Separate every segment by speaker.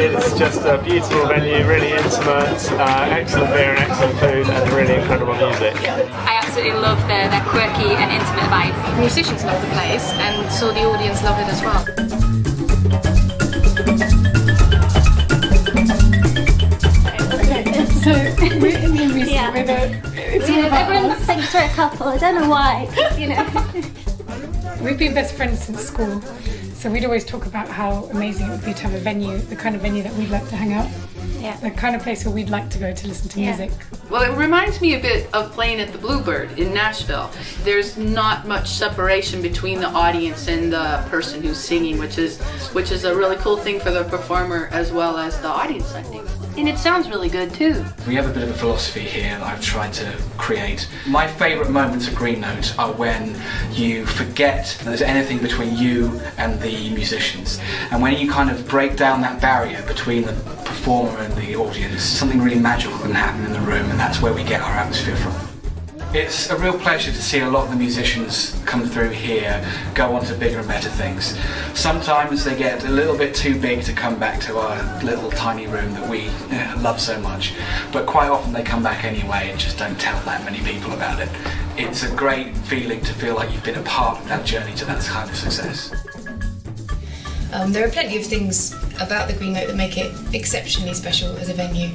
Speaker 1: It's just a beautiful venue, really intimate, excellent beer and excellent food, and really incredible music.
Speaker 2: I absolutely love their quirky and intimate vibe.
Speaker 3: The musicians love the place, and so the audience love it as well.
Speaker 4: So we're in the music.
Speaker 5: Yeah. Everyone thinks we're a couple. I don't know why.
Speaker 4: We've been best friends since school, so we'd always talk about how amazing it would be to have a venue, the kind of venue that we'd like to hang out.
Speaker 5: Yeah.
Speaker 4: The kind of place where we'd like to go to listen to music.
Speaker 6: Well, it reminds me a bit of playing at the Bluebird in Nashville. There's not much separation between the audience and the person who's singing, which is a really cool thing for the performer as well as the audience, I think. And it sounds really good too.
Speaker 7: We have a bit of a philosophy here that I've tried to create. My favourite moments at Green Note are when you forget there's anything between you and the musicians. And when you kind of break down that barrier between the performer and the audience, something really magical can happen in the room, and that's where we get our atmosphere from. It's a real pleasure to see a lot of the musicians come through here go on to bigger and better things. Sometimes they get a little bit too big to come back to our little tiny room that we love so much, but quite often they come back anyway and just don't tell that many people about it. It's a great feeling to feel like you've been a part of that journey to that kind of success.
Speaker 8: There are plenty of things about the Green Note that make it exceptionally special as a venue,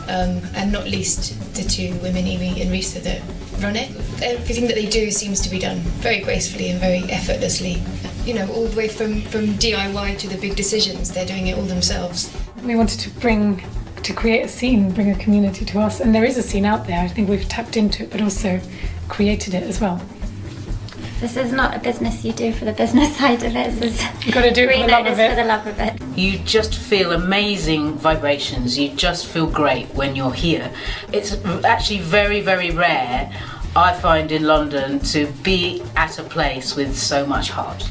Speaker 8: and not least the two women, Evie and Risa, that run it. Everything that they do seems to be done very gracefully and very effortlessly. You know, all the way from DIY to the big decisions, they're doing it all themselves.
Speaker 4: We wanted to create a scene, bring a community to us, and there is a scene out there. I think we've tapped into it, but also created it as well.
Speaker 5: This is not a business you do for the business side of it.
Speaker 4: You've got to do it for the love of it.
Speaker 5: For the love of it.
Speaker 9: You just feel amazing vibrations. You just feel great when you're here. It's actually very, very rare, I find, in London to be at a place with so much heart.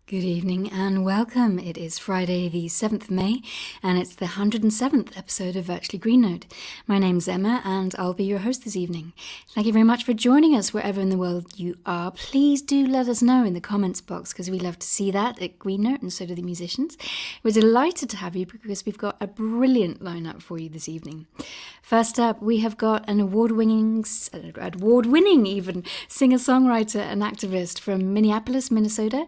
Speaker 10: Good evening and welcome. It is Friday the 7th of May and it's the 107th episode of Virtually Green Note. My name's Emma and I'll be your host this evening. Thank you very much for joining us wherever in the world you are. Please do let us know in the comments box because we love to see that at Green Note and so do the musicians. We're delighted to have you because we've got a brilliant lineup for you this evening. First up, we have got an award-winning even singer-songwriter and activist from Minneapolis, Minnesota,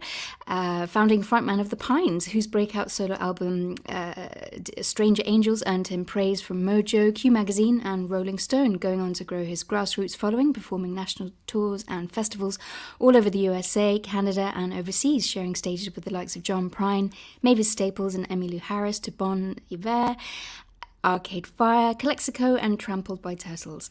Speaker 10: founding frontman of The Pines, whose breakout solo album Stranger Angels earned him praise from Mojo, Q Magazine and Rolling Stone, going on to grow his grassroots following, performing national tours and festivals all over the USA, Canada and overseas, sharing stages with the likes of John Prine, Mavis Staples and Emmylou Harris, to Bon Iver, Arcade Fire, Calexico and Trampled by Turtles.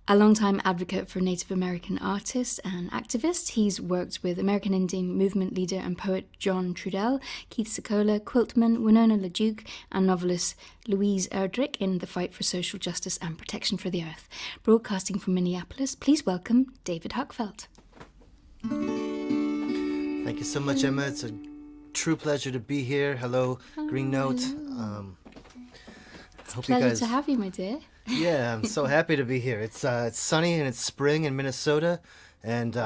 Speaker 10: A longtime advocate for Native American artists and activists, he's worked with American Indian movement leader and poet John Trudell, Keith Secola, quiltman Winona LaDuke, and novelist Louise Erdrich in the fight for social justice and protection for the earth. Broadcasting from Minneapolis, please welcome David Huckfelt.
Speaker 11: Thank you so much, Emma. It's a true pleasure to be here. Hello, Green Note.
Speaker 10: It's a pleasure to have you, my dear.
Speaker 11: Yeah, I'm so happy to be here. It's sunny and it's spring in Minnesota, and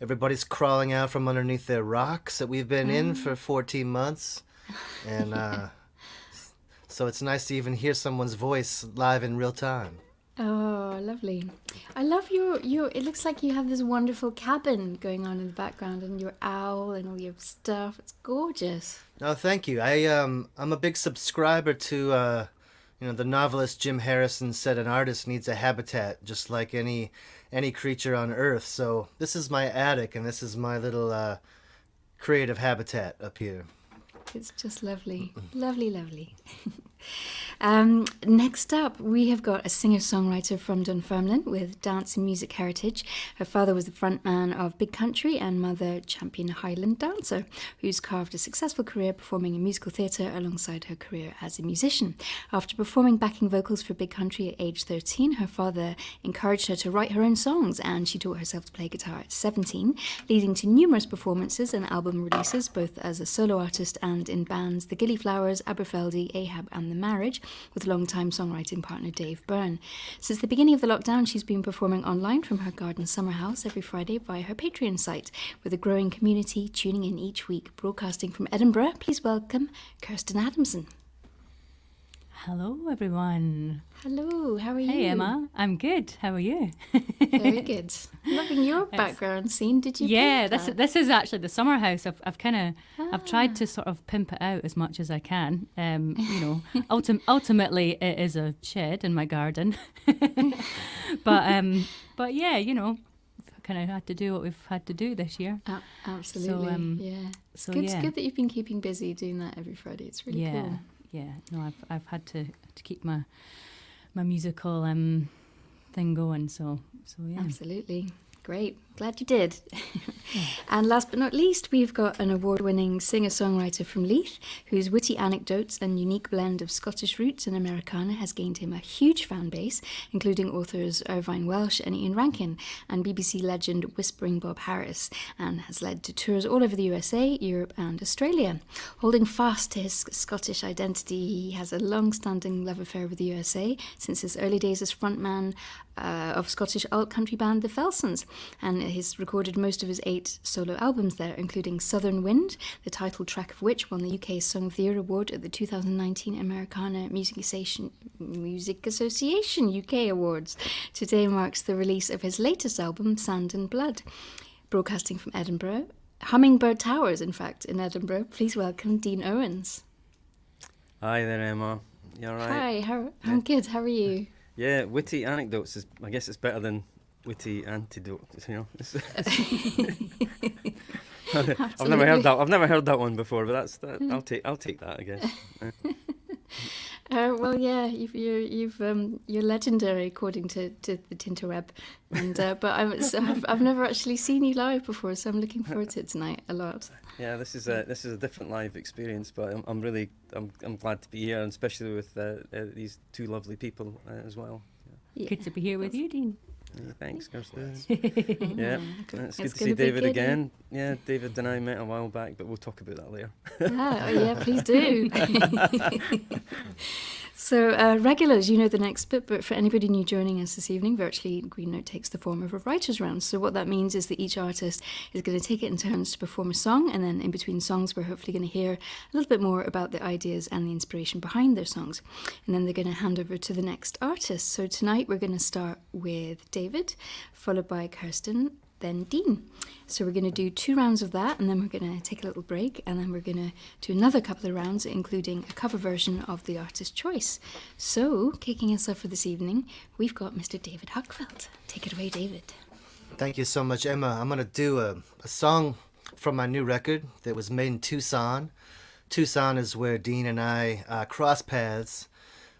Speaker 11: everybody's crawling out from underneath their rocks that we've been in for 14 months, and so it's nice to even hear someone's voice live in real time.
Speaker 10: Oh, lovely. I love your it looks like you have this wonderful cabin going on in the background and your owl and all your stuff. It's gorgeous.
Speaker 11: Oh, thank you. I'm a big subscriber to the novelist Jim Harrison said an artist needs a habitat just like any creature on earth. So this is my attic and this is my little creative habitat up here.
Speaker 10: It's just lovely. Lovely, lovely. Next up, we have got a singer-songwriter from Dunfermline with dance and music heritage. Her father was the frontman of Big Country and mother champion Highland dancer, who's carved a successful career performing in musical theatre alongside her career as a musician. After performing backing vocals for Big Country at age 13, her father encouraged her to write her own songs, and she taught herself to play guitar at 17, leading to numerous performances and album releases, both as a solo artist and in bands The Gillyflowers, Aberfeldy, Ahab and The Marriage, with longtime songwriting partner Dave Byrne. Since the beginning of the lockdown, she's been performing online from her garden summer house every Friday via her Patreon site, with a growing community tuning in each week. Broadcasting from Edinburgh, please welcome Kirsten Adamson.
Speaker 12: Hello, everyone.
Speaker 10: Hello, how are you?
Speaker 12: Hey, Emma. I'm good. How are you?
Speaker 10: Very good. Loving your background scene. Did you?
Speaker 12: Yeah, this is actually the summer house. I've tried to sort of pimp it out as much as I can. Ultimately, it is a shed in my garden. but yeah, kind of had to do what we've had to do this year.
Speaker 10: Absolutely. So it's good that you've been keeping busy doing that every Friday. It's really cool.
Speaker 12: Yeah, no, I've had to keep my musical thing going. So yeah.
Speaker 10: Absolutely. Great. Glad you did. And last but not least, we've got an award-winning singer-songwriter from Leith, whose witty anecdotes and unique blend of Scottish roots and Americana has gained him a huge fan base, including authors Irvine Welsh and Ian Rankin, and BBC legend Whispering Bob Harris, and has led to tours all over the USA, Europe and Australia. Holding fast to his Scottish identity, he has a long-standing love affair with the USA since his early days as frontman of Scottish alt-country band The Felsons, and he's recorded most of his 8 solo albums there, including Southern Wind, the title track of which won the UK Song of the Year award at the 2019 Americana Music Association UK Awards. Today marks the release of his latest album, Sand and Blood. Broadcasting from Edinburgh, Hummingbird Towers, in fact, in Edinburgh, please welcome Dean Owens.
Speaker 13: Hi there, Emma. You all right?
Speaker 10: Hi, I'm good. How are you?
Speaker 13: Yeah, witty anecdotes is, I guess it's better than witty antidotes, I've never heard that one before, but I'll take that, I guess.
Speaker 10: Well, yeah, you're legendary according to the Tinterweb, and but I've never actually seen you live before, so I'm looking forward to it tonight a lot.
Speaker 13: Yeah, this is a different live experience, but I'm glad to be here, and especially with these two lovely people as well.
Speaker 12: Yeah. Good to be here with you, Dean.
Speaker 13: Yeah, thanks, Kirsten. Yeah, it's good to see David again. Yeah, David and I met a while back, but we'll talk about that later.
Speaker 10: Yeah, please do. So, regulars, you know the next bit, but for anybody new joining us this evening, virtually Green Note takes the form of a writer's round. So what that means is that each artist is going to take it in turns to perform a song, and then in between songs we're hopefully going to hear a little bit more about the ideas and the inspiration behind their songs. And then they're going to hand over to the next artist. So tonight we're going to start with David, followed by Kirsten, then Dean. So we're going to do 2 rounds of that, and then we're going to take a little break, and then we're going to do another couple of rounds, including a cover version of the artist's choice. So, kicking us off for this evening, we've got Mr. David Huckfelt. Take it away, David.
Speaker 11: Thank you so much, Emma. I'm going to do a song from my new record that was made in Tucson. Tucson is where Dean and I cross paths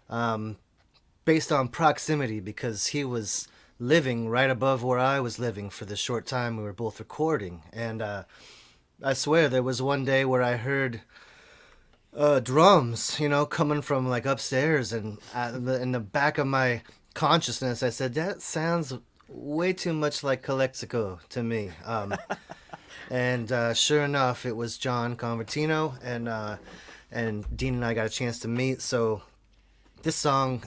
Speaker 11: based on proximity, because he was living right above where I was living for the short time we were both recording. And I swear there was one day where I heard drums, coming from like upstairs, and in the back of my consciousness I said, that sounds way too much like Calexico to me. And sure enough, it was John Convertino, and Dean and I got a chance to meet. So this song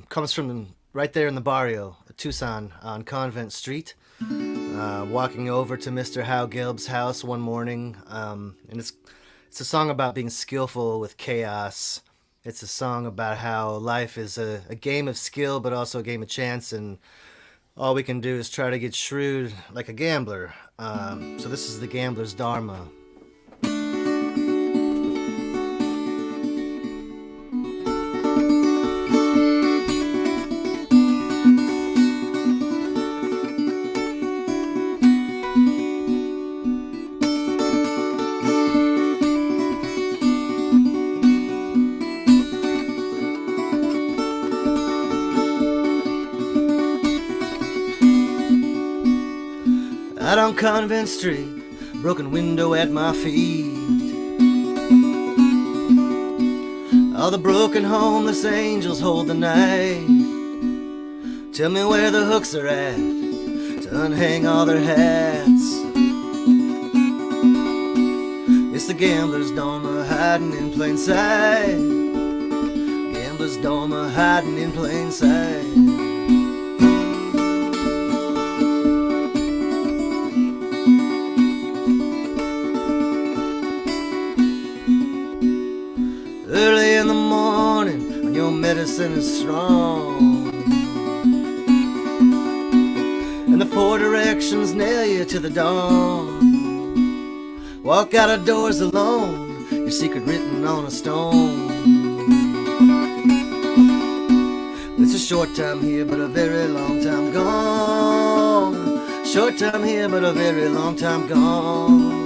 Speaker 11: comes from right there in the barrio, Tucson, on Convent Street. Walking over to Mr. Hal Gelb's house one morning, and it's a song about being skillful with chaos. It's a song about how life is a game of skill, but also a game of chance, and all we can do is try to get shrewd like a gambler. So this is the gambler's dharma. Out on Convent Street, broken window at my feet. All the broken homeless angels hold the night. Tell me where the hooks are at to unhang all their hats. It's the gambler's dharma hiding in plain sight. Gambler's gambler's dormer hiding in plain sight. Early in the morning when your medicine is strong and the four directions nail you to the dawn. Walk out of doors alone, your secret written on a stone. It's a short time here but a very long time gone. Short time here but a very long time gone.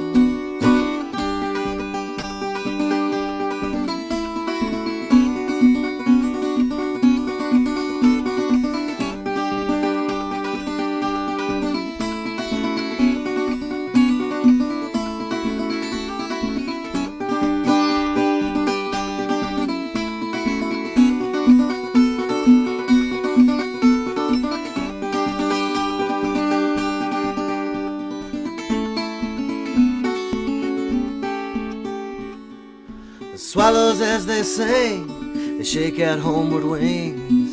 Speaker 11: Swallows as they sing, they shake out homeward wings.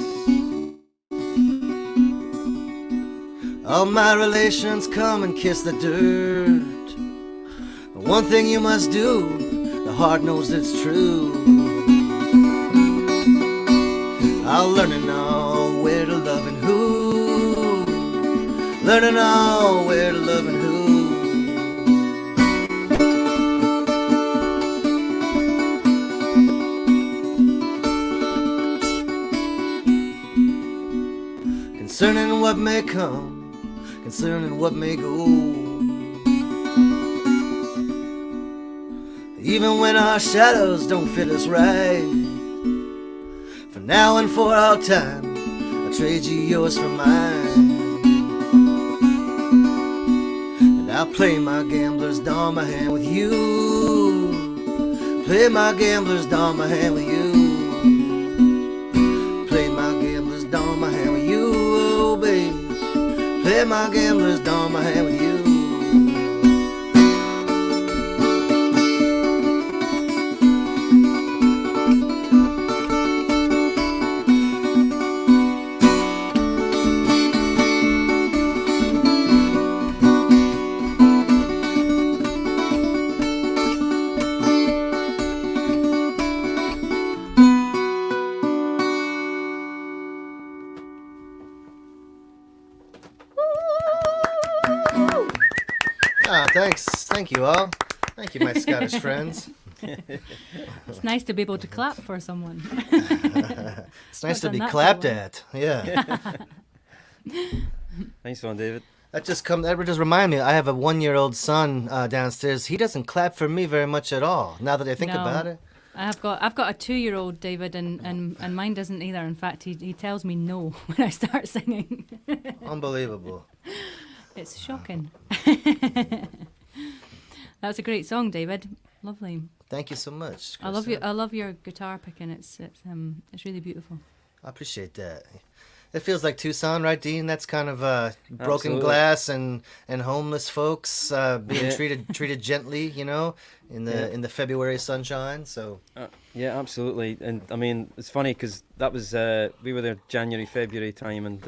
Speaker 11: All my relations come and kiss the dirt. One thing you must do, the heart knows it's true. I'll learn and know where to love and who. Learn and know where to love and who. Concerning what may come, concerning what may go. Even when our shadows don't fit us right, for now and for all time, I'll trade you yours for mine. And I'll play my gambler's dormer hand with you. Play my gambler's dormer hand with you. Play my gambler's dormer hand with you. Play my gambler's dormer hand with you. Thanks. Thank you all. Thank you, my Scottish friends.
Speaker 12: It's nice to be able to clap for someone.
Speaker 11: It's nice to be clapped at. Yeah.
Speaker 13: Nice one, David.
Speaker 11: That just reminded me. I have a 1-year-old son downstairs. He doesn't clap for me very much at all. Now that I think about it.
Speaker 12: I've got a 2-year-old, David, and mine doesn't either. In fact, he tells me no when I start singing.
Speaker 11: Unbelievable.
Speaker 12: It's shocking. That was a great song, David. Lovely.
Speaker 11: Thank you so much, Kirsten.
Speaker 12: I love your guitar picking. It's really beautiful.
Speaker 11: I appreciate that. It feels like Tucson, right, Dean? That's kind of broken
Speaker 13: Absolutely.
Speaker 11: glass and homeless folks being treated gently, you know, in the February sunshine. So
Speaker 13: yeah, absolutely. And I mean, it's funny because that was we were there January, February time, and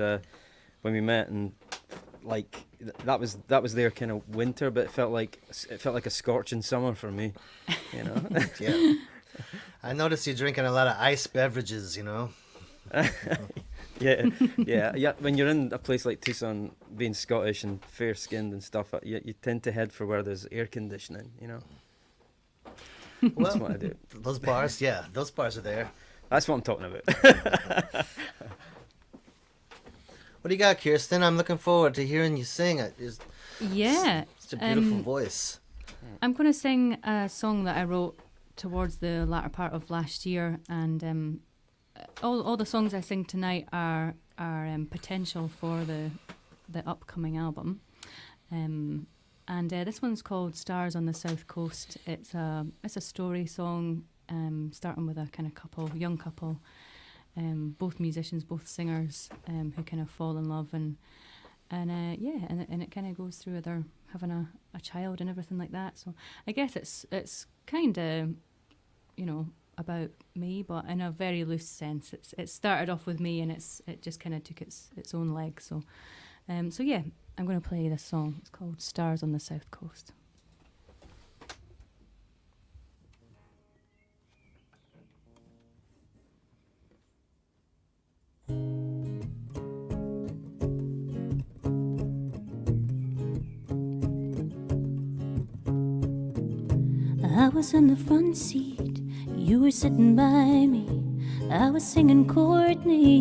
Speaker 13: when we met, and like that was their kind of winter, but it felt like a scorching summer for me, you know.
Speaker 11: Yeah. I noticed you drinking a lot of ice beverages, you know.
Speaker 13: Yeah. When you're in a place like Tucson, being Scottish and fair-skinned and stuff, you tend to head for where there's air conditioning, you know.
Speaker 11: Well,
Speaker 13: that's what I do.
Speaker 11: Those bars are there.
Speaker 13: That's what I'm talking about.
Speaker 11: What do you got, Kirsten? I'm looking forward to hearing you sing. It's a beautiful voice.
Speaker 12: I'm going to sing a song that I wrote towards the latter part of last year, and all the songs I sing tonight are potential for the upcoming album. And this one's called "Stars on the South Coast." It's a story song, starting with a kind of young couple. Both musicians, both singers, who kind of fall in love, and it kind of goes through their having a child and everything like that. So I guess it's kind of, you know, about me, but in a very loose sense. It started off with me, and it just kind of took its own leg. So yeah, I'm going to play this song. It's called Stars on the South Coast.
Speaker 14: I was in the front seat, you were sitting by me. I was singing Courtney,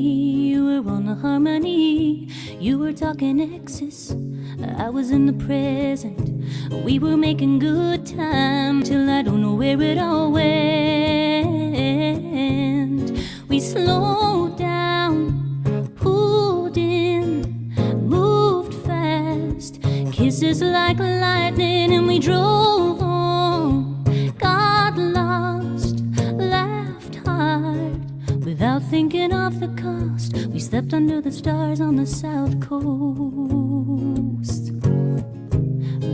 Speaker 14: you were on the harmony. You were talking exes, I was in the present. We were making good time till I don't know where it all went. We slowed down, pulled in, moved fast, kisses like lightning, and we drove on. Got lost, laughed hard, without thinking of the cost. We slept under the stars on the South Coast.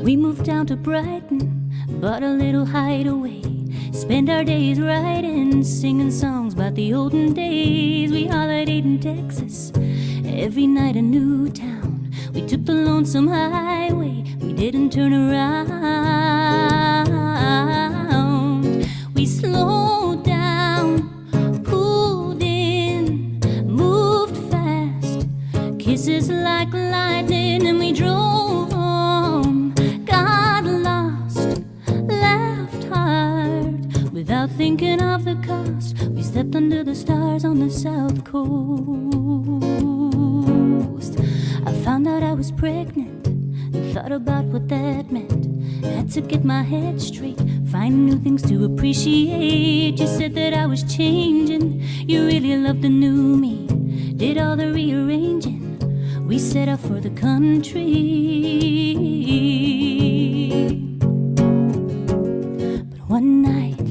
Speaker 14: We moved down to Brighton, bought a little hideaway. Spend our days writing, singing songs about the olden days. We holidayed in Texas, every night a new town. We took the lonesome highway, we didn't turn around. We slowed down, pulled in, moved fast, kisses like lightning, and we drove on. Got lost, laughed hard, without thinking of the cost. We slept under the stars on the South Coast. I found out I was pregnant and thought about what that meant. Had to get my head straight, find new things to appreciate. You said that I was changing, you really loved the new me. Did all the rearranging, we set off for the country. But one night,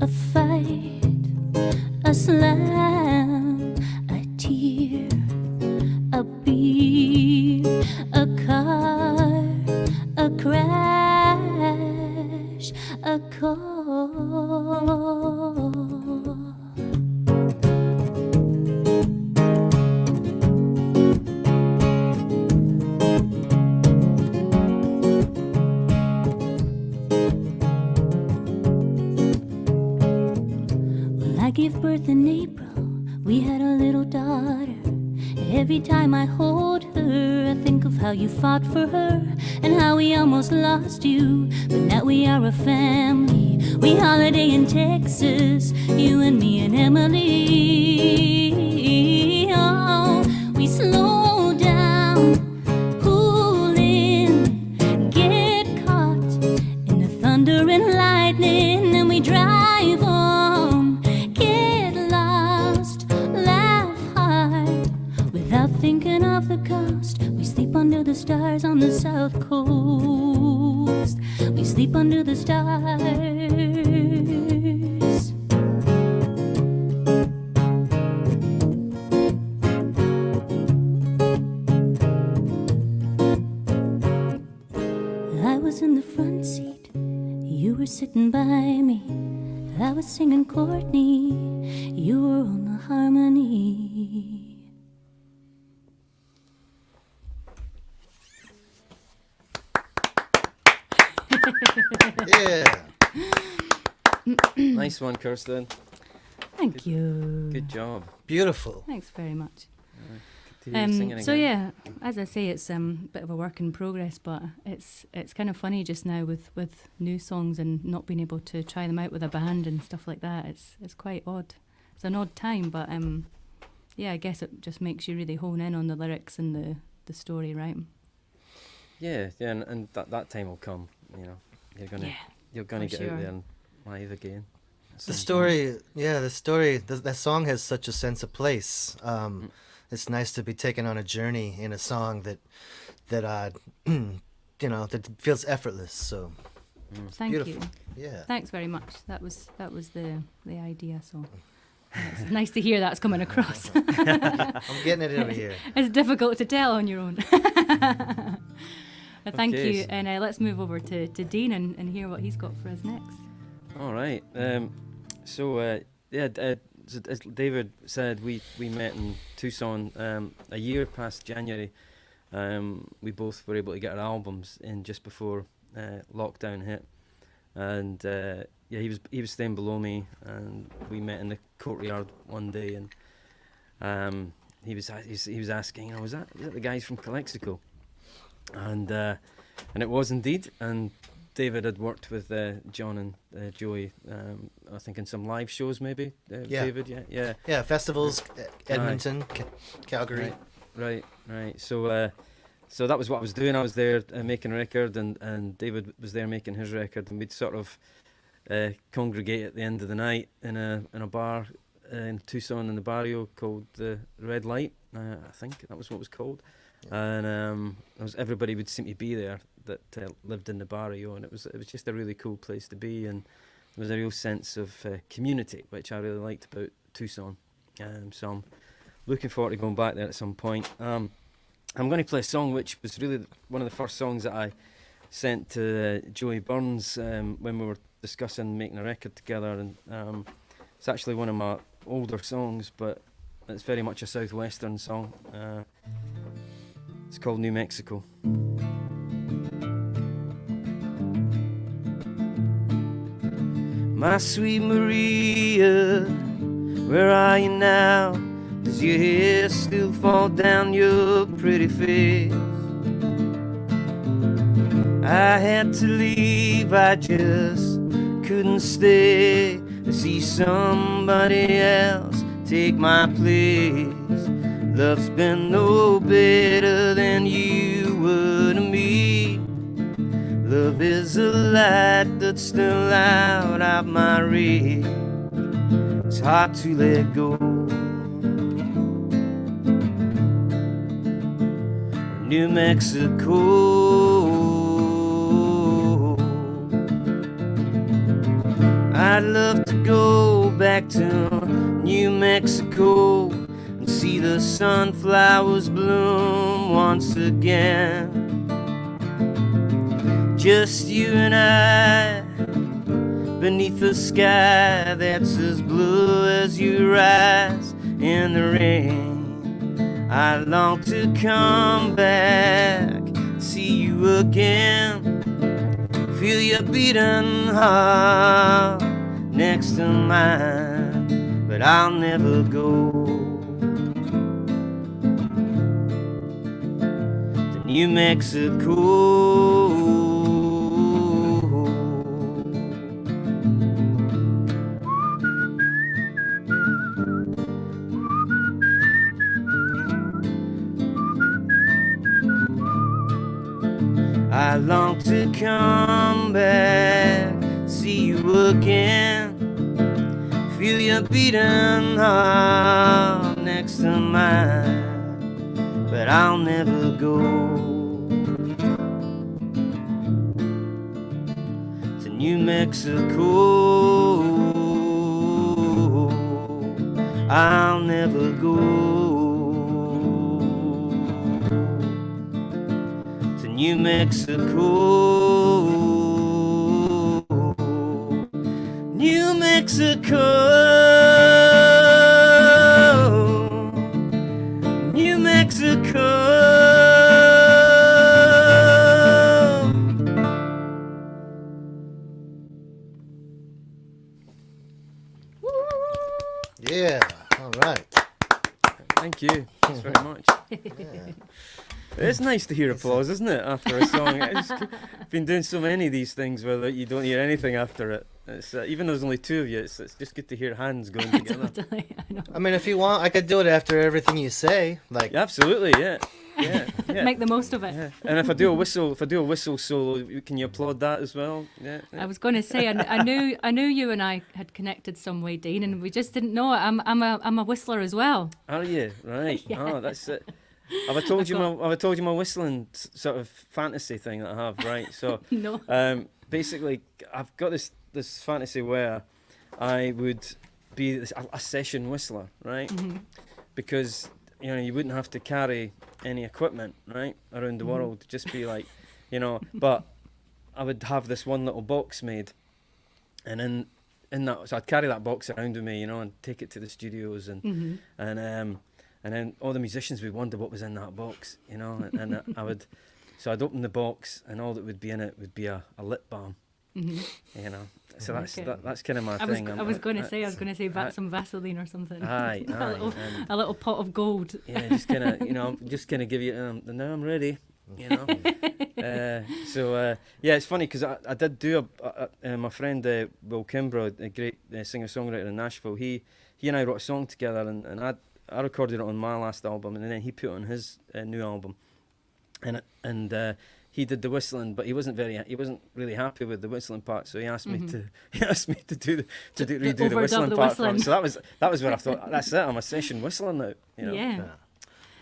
Speaker 14: a fight, a slam, a tear, a beat, a car, a crash, a call. Well, I gave birth in April, we had a little daughter. Every time I hold her, I think of how you fought for her and how we almost lost you. But now we are a family. We holiday in Texas, you and me and Emily. Oh, we slow down, pull in, get caught in the thunder and lightning, and we drive on, get lost, laugh hard, without thinking of the cost. We sleep under the stars on the South Coast. We sleep under the stars. I was in the front seat, you were sitting by me. I was singing Courtney, you were on the harmony.
Speaker 11: Yeah.
Speaker 13: Nice one, Kirsten.
Speaker 12: Thank you.
Speaker 13: Good job.
Speaker 11: Beautiful.
Speaker 12: Thanks very much.
Speaker 13: Good to hear you singing
Speaker 12: So
Speaker 13: again.
Speaker 12: yeah, as I say, it's a bit of a work in progress, but it's kind of funny just now with new songs and not being able to try them out with a band and stuff like that. It's quite odd. It's an odd time, but yeah, I guess it just makes you really hone in on the lyrics and the story, right?
Speaker 13: Yeah, and that time will come. You know, you're gonna get out there and live again.
Speaker 11: The story, that song has such a sense of place. It's nice to be taken on a journey in a song that you know, that feels effortless. So
Speaker 12: Thank
Speaker 11: beautiful.
Speaker 12: you.
Speaker 11: Yeah.
Speaker 12: Thanks very much. That was the idea. So it's nice to hear that's coming across.
Speaker 11: I'm getting it over here.
Speaker 12: It's difficult to tell on your own. Thank
Speaker 13: Okay.
Speaker 12: you, and let's move over to Dean and hear what he's got for us next.
Speaker 13: All right. As David said, we met in Tucson a year past January. We both were able to get our albums in just before lockdown hit, and he was staying below me, and we met in the courtyard one day, and he was asking, was that the guys from Calexico? And it was indeed. And David had worked with John and Joey, I think in some live shows maybe. David,
Speaker 11: yeah, festivals, Edmonton, Calgary.
Speaker 13: Right. So that was what I was doing. I was there making a record, and David was there making his record, and we'd sort of congregate at the end of the night in a bar in Tucson in the barrio called the Red Light. I think that was what it was called. Yeah. And everybody would seem to be there that lived in the barrio, and it was just a really cool place to be, and there was a real sense of community, which I really liked about Tucson. So I'm looking forward to going back there at some point. I'm going to play a song which was really one of the first songs that I sent to Joey Burns when we were discussing making a record together, and it's actually one of my older songs, but it's very much a southwestern song. It's called New Mexico. My sweet Maria, where are you now? Does your hair still fall down your pretty face? I had to leave, I just couldn't stay to see somebody else take my place. Love's been no better than you were to me. Love is a light that's still out of my reach. It's hard to let go. New Mexico, I'd love to go back to New Mexico and see the sunflowers bloom once again. Just you and I, beneath the sky that's as blue as your eyes in the rain. I long to come back, see you again, feel your beating heart next to mine, but I'll never go to New Mexico. I long to come back, see you again, feel your beating heart next to mine, but I'll never go to New Mexico. I'll never go New Mexico, New Mexico, New Mexico.
Speaker 11: Yeah, all right.
Speaker 13: Thank you. Thanks very much.
Speaker 11: Yeah.
Speaker 13: It's nice to hear applause, isn't it, after a song? I've been doing so many of these things where you don't hear anything after it. It's, even though there's only two of you, it's just good to hear hands going together.
Speaker 12: Totally, I know.
Speaker 11: I mean, if you want, I could do it after everything you say. Like,
Speaker 13: Yeah, absolutely, yeah. Yeah.
Speaker 12: Make the most of it.
Speaker 13: Yeah. And if I do a whistle solo, can you applaud that as well? Yeah.
Speaker 12: I was going to say, I knew you and I had connected some way, Dean, and we just didn't know it. I'm a whistler as well.
Speaker 13: Are you? Right.
Speaker 12: Yeah.
Speaker 13: Oh, that's it. Have I told you my whistling sort of fantasy thing that I have, right? So
Speaker 12: No.
Speaker 13: Basically, I've got this fantasy where I would be a session whistler, right?
Speaker 12: Mm-hmm.
Speaker 13: Because you wouldn't have to carry any equipment, right, around the world. Just be like, but I would have this one little box made, and then in that, so I'd carry that box around with me, you know, and take it to the studios, and and then all the musicians would wonder what was in that box, you know, and so I'd open the box, and all that would be in it would be a lip balm, you know. So that's kind of my thing.
Speaker 12: I was going to say some Vaseline or something.
Speaker 13: Aye,
Speaker 12: a little pot of gold.
Speaker 13: Yeah, just kind of, you know, just kind of give you, now I'm ready, you know. Yeah, it's funny because I did do my friend Will Kimbrough, a great singer-songwriter in Nashville. He and I wrote a song together, and I recorded it on my last album, and then he put it on his new album, and he did the whistling, but he wasn't really happy with the whistling part, so he asked me to redo the whistling part for him. So that was where I thought, that's it, I'm a session whistler now, you know.
Speaker 12: Yeah.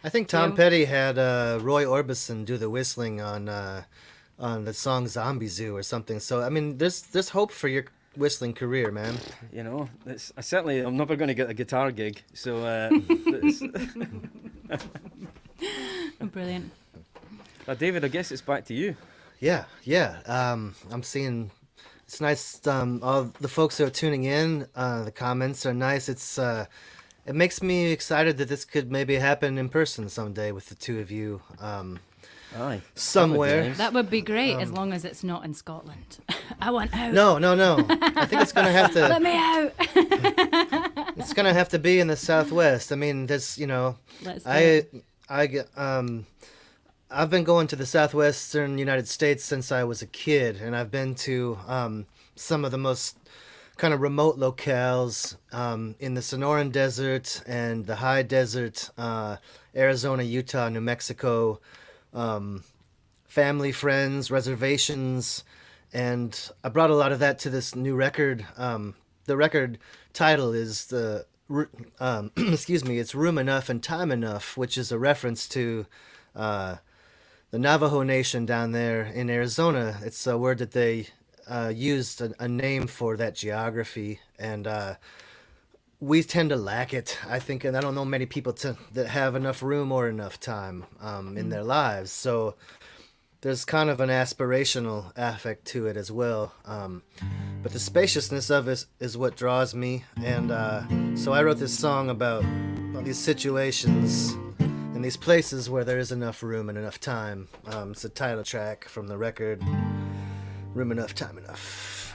Speaker 11: I think Tom Petty had Roy Orbison do the whistling on the song Zombie Zoo or something. So I mean, there's hope for your whistling career, man.
Speaker 13: You know, I'm never going to get a guitar gig, so
Speaker 12: Brilliant.
Speaker 13: David, I guess it's back to you.
Speaker 11: Yeah. I'm seeing. It's nice. All the folks who are tuning in, the comments are nice. It makes me excited that this could maybe happen in person someday with the two of you.
Speaker 13: Aye.
Speaker 11: Somewhere.
Speaker 12: That would be great, as long as it's not in Scotland. I want out.
Speaker 11: No. I think it's gonna have to.
Speaker 12: Let me out.
Speaker 11: It's gonna have to be in the Southwest. I mean, there's, you know, I've been going to the Southwestern United States since I was a kid, and I've been to some of the most kind of remote locales in the Sonoran Desert and the High Desert, Arizona, Utah, New Mexico, family, friends, reservations, and I brought a lot of that to this new record. The record title is it's Room Enough and Time Enough, which is a reference to the Navajo Nation down there in Arizona. It's a word that they used a name for that geography, and we tend to lack it, I think, and I don't know many people that have enough room or enough time in their lives. So there's kind of an aspirational affect to it as well. But the spaciousness of it is what draws me, and so I wrote this song about these situations in these places where there is enough room and enough time. It's a title track from the record, Room Enough, Time Enough.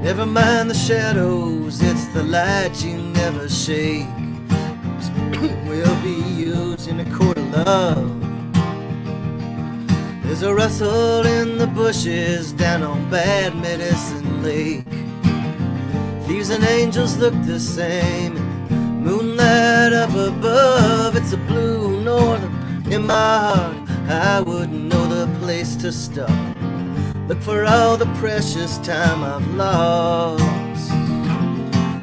Speaker 11: Never mind the shadows, it's the light you never shake. We'll be used in a court of love. There's a rustle in the bushes down on Bad Medicine Lake. Thieves and angels look the same. Moonlight up above, it's a blue northern in my heart. I wouldn't know the place to stop. Look for all the precious time I've lost.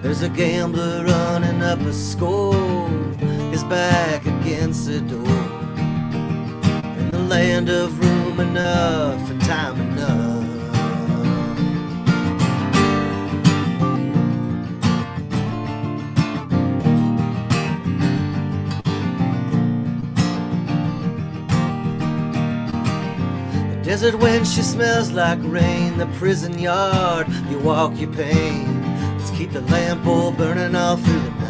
Speaker 11: There's a gambler running up a score, his back against the door. In the land of room enough and time enough. Desert wind, she smells like rain. The prison yard, you walk your pain. Let's keep the lamp all burning all through the night.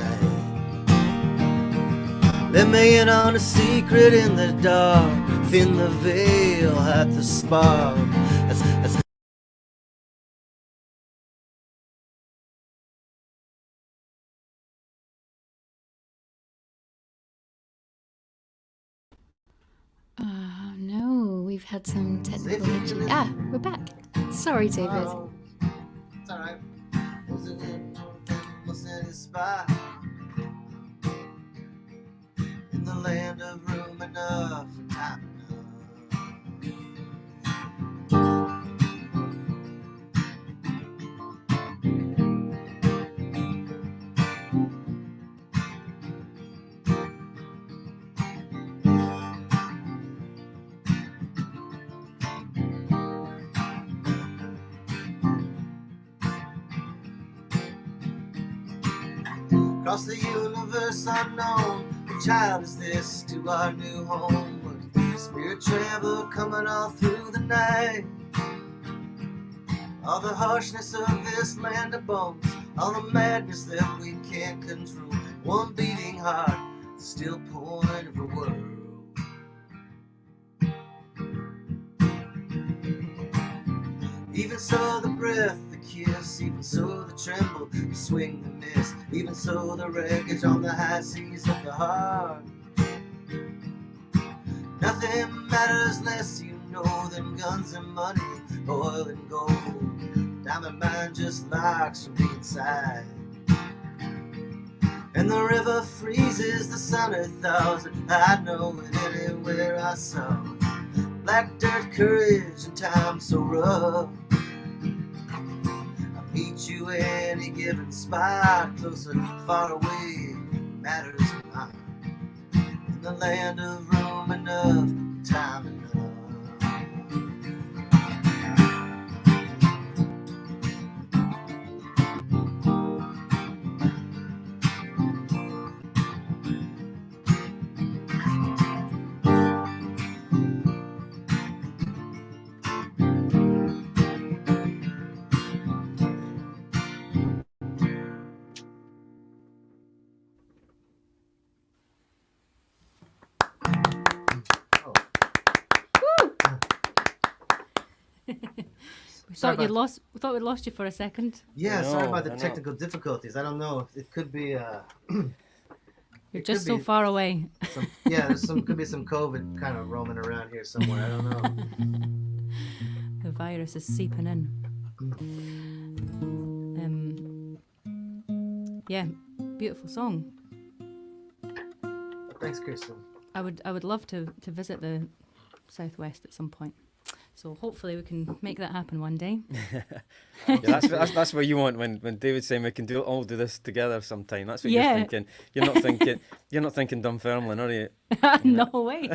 Speaker 11: Let me in on a secret in the dark. Thin the veil, hide the spark.
Speaker 10: No, we've had some technical issues. We're back. Sorry, David.
Speaker 11: It's alright. Isn't it almost any spot in the land of room enough and time enough? Across the universe unknown, what child is this to our new home? What spirit travel coming all through the night? All the harshness of this land of bones, all the madness that we can't control. One beating heart, the still point of the world. Even so the breath, the kiss, even so the tremble, the swing, the miss, even so the wreckage on the high seas of the heart. Nothing matters less, you know, than guns and money, oil and gold. Diamond mine just locks from the inside. And the river freezes, the sun 1,000. I know it anywhere I saw. Black dirt, courage, and time so rough. I'll meet you any given spot, closer, far away, matters not. In the land of room enough, time enough.
Speaker 12: We thought we'd lost you for a second.
Speaker 11: Yeah, sorry about the technical difficulties. I don't know. It could be.
Speaker 12: You're just so far away.
Speaker 11: Could be some COVID kind of roaming around here somewhere. I don't know.
Speaker 12: The virus is seeping in. Yeah, beautiful song.
Speaker 11: Thanks, Kirsten.
Speaker 12: I would love to visit the Southwest at some point. So hopefully we can make that happen one day.
Speaker 13: Yeah, that's what you want when David's saying we can all do this together sometime. That's what you're thinking. You're not thinking Dunfermline, are you?
Speaker 12: No way.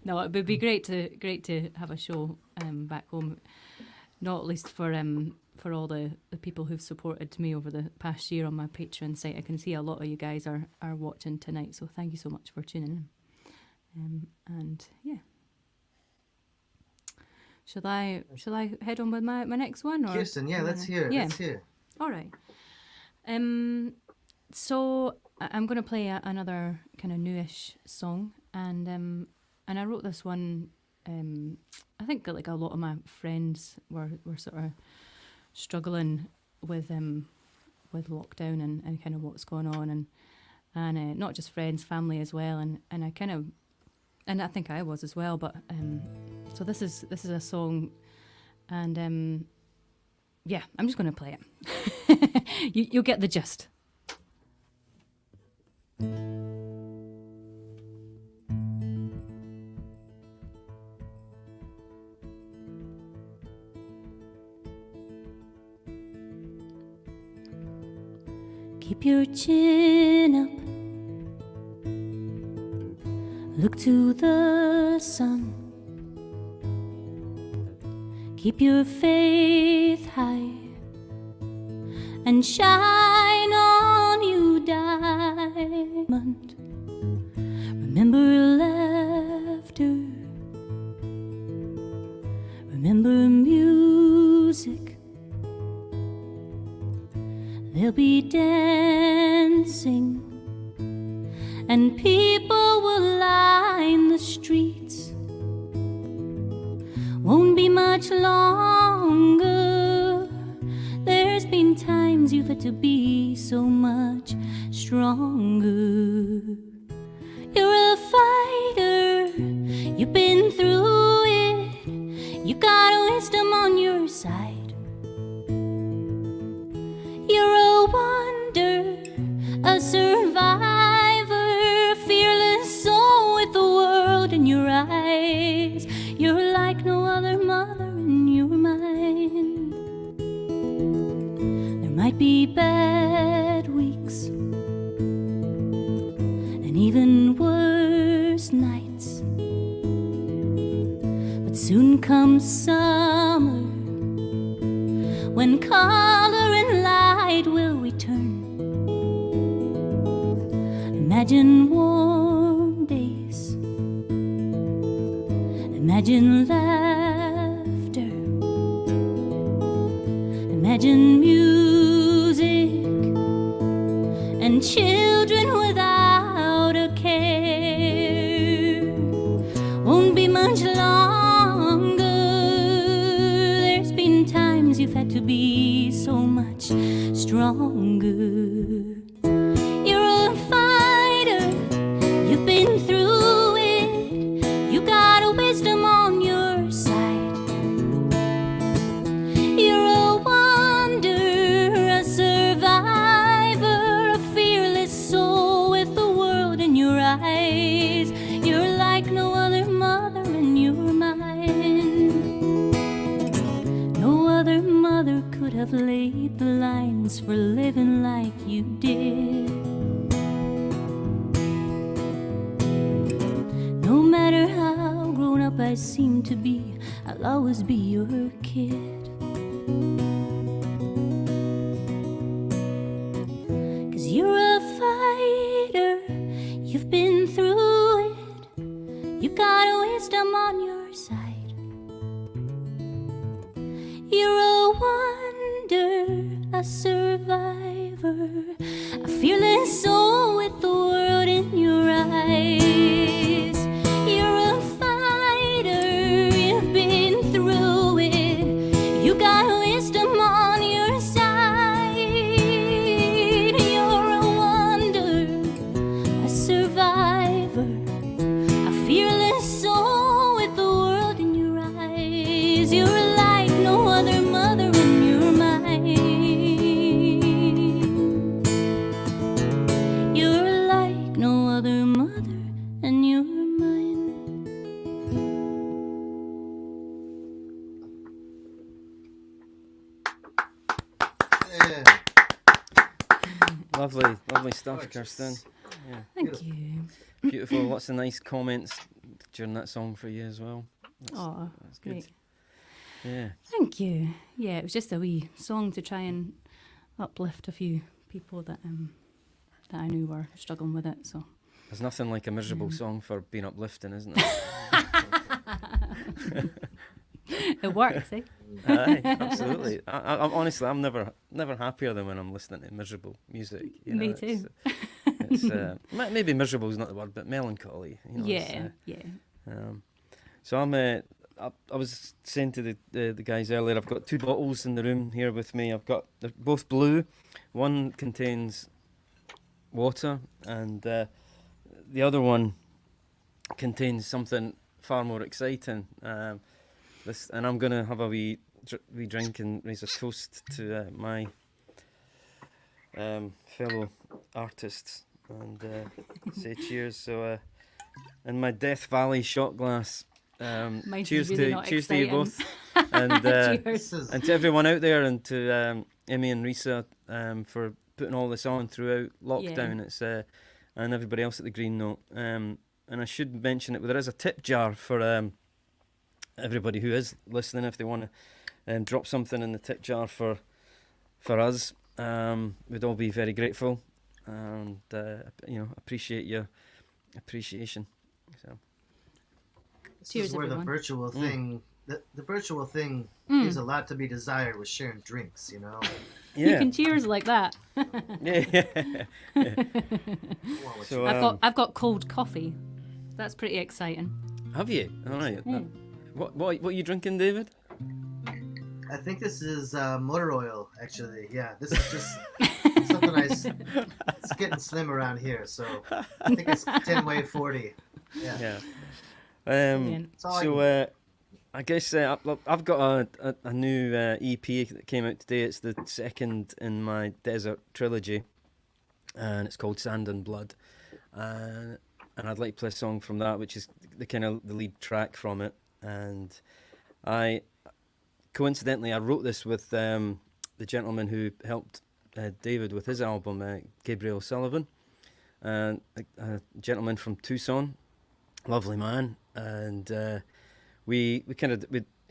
Speaker 12: No, it would be great to have a show back home. Not least for all the people who've supported me over the past year on my Patreon site. I can see a lot of you guys are watching tonight, so thank you so much for tuning in. And yeah. Shall I head on with my next one? Or
Speaker 11: Kirsten, let's hear it.
Speaker 12: Yeah.
Speaker 11: Let's hear.
Speaker 12: All right. So I'm going to play another kind of newish song, and I wrote this one. I think like a lot of my friends were sort of struggling with lockdown and kind of what's going on, and not just friends, family as well, and I kind of. And I think I was as well, but so this is a song, and I'm just going to play it. You'll get the gist.
Speaker 14: Keep your chin up. Look to the sun. Keep your faith high and shine on, you diamond. Remember laughter. Remember music. There'll be dancing and people will line the streets. Won't be much longer. There's been times you've had to be so much stronger. You're a fighter, you've been through it. You got wisdom on your side. You're a wonder, a survivor, fearless soul with the world in your eyes. You're like no other mother in your mind. There might be bad weeks and even worse nights, but soon comes summer when color and light will return. Imagine warm days. Imagine laughter. Imagine music and children without a care. Won't be much longer. There's been times you've had to be so much stronger. You're a fighter, you've been through it. You got a wisdom on your side. You're a wonder, a survivor, a fearless soul with the world in your eyes. You're like no other mother and you're mine. No other mother could have laid the lines for living like you did. No matter how grown up I seem to be, I'll always be your kid. 'Cause you're a fighter, you've been through it. You got wisdom on your side. You're a wonder, a survivor, a fearless soul with the world in your eyes. You're a fighter, you've been through it. You got wisdom on your side. You're a wonder, a survivor, a fearless soul with the world in your eyes. You're like no other mother and you're mine. You're like no other mother and you're mine.
Speaker 13: Lovely, lovely stuff, Kirsten. Yeah.
Speaker 12: Thank you.
Speaker 13: Beautiful. Lots of nice comments during that song for you as well.
Speaker 12: Oh,
Speaker 13: that's good.
Speaker 12: great.
Speaker 13: Yeah.
Speaker 12: Thank you. Yeah, it was just a wee song to try and uplift a few people that I knew were struggling with it. So
Speaker 13: There's nothing like a miserable song for being uplifting, isn't there?
Speaker 12: it works, eh?
Speaker 13: Aye, absolutely. I'm honestly, I'm never happier than when I'm listening to miserable music. You know,
Speaker 12: Me too.
Speaker 13: It's maybe miserable is not the word, but melancholy. You know,
Speaker 12: Yeah.
Speaker 13: So I was saying to the guys earlier, I've got 2 bottles in the room here with me. They're both blue. One contains water, and the other one contains something far more exciting. And I'm going to have a wee drink and raise a toast to my fellow artists and say cheers. So, in my Death Valley shot glass, cheers
Speaker 12: really
Speaker 13: to you both, and and to everyone out there, and to Emmy and Risa for putting all this on throughout lockdown.
Speaker 12: Yeah.
Speaker 13: It's and everybody else at the Green Note. And I should mention it. There is a tip jar for everybody who is listening, if they want to drop something in the tip jar for us. We'd all be very grateful, and appreciate your appreciation. So.
Speaker 11: This
Speaker 12: Cheers,
Speaker 11: is where
Speaker 12: everyone.
Speaker 11: the virtual thing, the virtual thing leaves a lot to be desired with sharing drinks, you know.
Speaker 12: You can cheers like that.
Speaker 13: Yeah. So
Speaker 12: I've got cold coffee. That's pretty exciting.
Speaker 13: Have you? All right.
Speaker 12: Mm.
Speaker 13: What are you drinking, David?
Speaker 11: I think this is motor oil, actually. Yeah, this is just something it's getting slim around here, so I think it's 10 way 40. Yeah.
Speaker 13: I guess I've got a new EP that came out today. It's the second in my Desert trilogy, and it's called Sand and Blood. And I'd like to play a song from that, which is the lead track from it. And coincidentally, I wrote this with the gentleman who helped David with his album, Gabriel Sullivan, and a gentleman from Tucson, lovely man, and he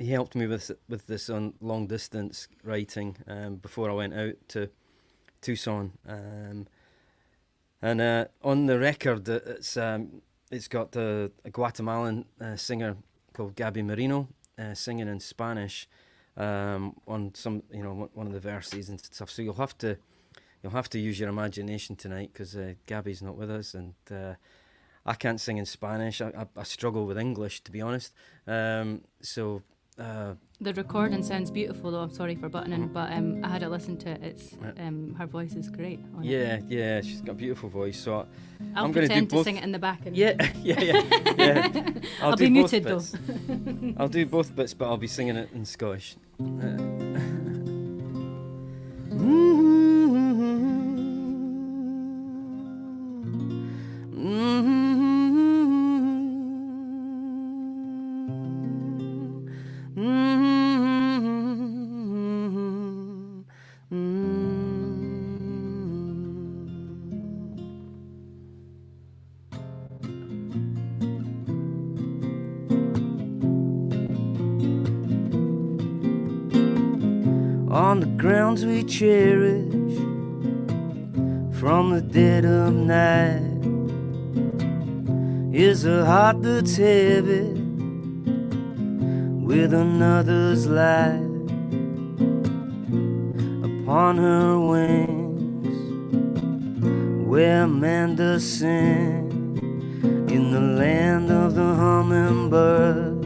Speaker 13: helped me with this on long distance writing before I went out to Tucson, And on the record, it's got a Guatemalan singer called Gabby Merino singing in Spanish on some, one of the verses and stuff. So you'll have to use your imagination tonight, because Gabby's not with us, and I can't sing in Spanish. I struggle with English, to be honest.
Speaker 12: The recording sounds beautiful, though. I'm sorry for butting in, but I had to listen to it. It's her voice is great.
Speaker 13: Yeah, she's got a beautiful voice. So
Speaker 12: I'll
Speaker 13: I'm going
Speaker 12: pretend
Speaker 13: to do both.
Speaker 12: Sing it in the back. And
Speaker 13: Yeah.
Speaker 12: I'll
Speaker 13: do
Speaker 12: be
Speaker 13: both
Speaker 12: muted
Speaker 13: bits.
Speaker 12: though.
Speaker 13: I'll do both bits, but I'll be singing it in Scottish.
Speaker 15: On the grounds we cherish from the dead of night is a heart that's heavy with another's light. Upon her wings where man does sing in the land of the hummingbird,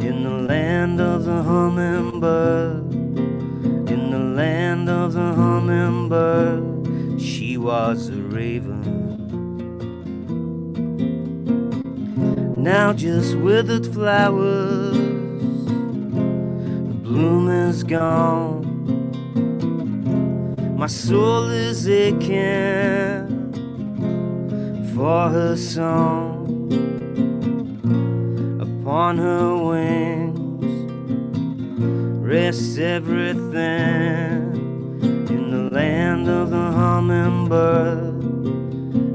Speaker 15: in the land of the hummingbird, in the land of the hummingbird. She was a raven, now just withered flowers, the bloom is gone. My soul is aching for her song. Upon her wings rests everything in the land of the hummingbird,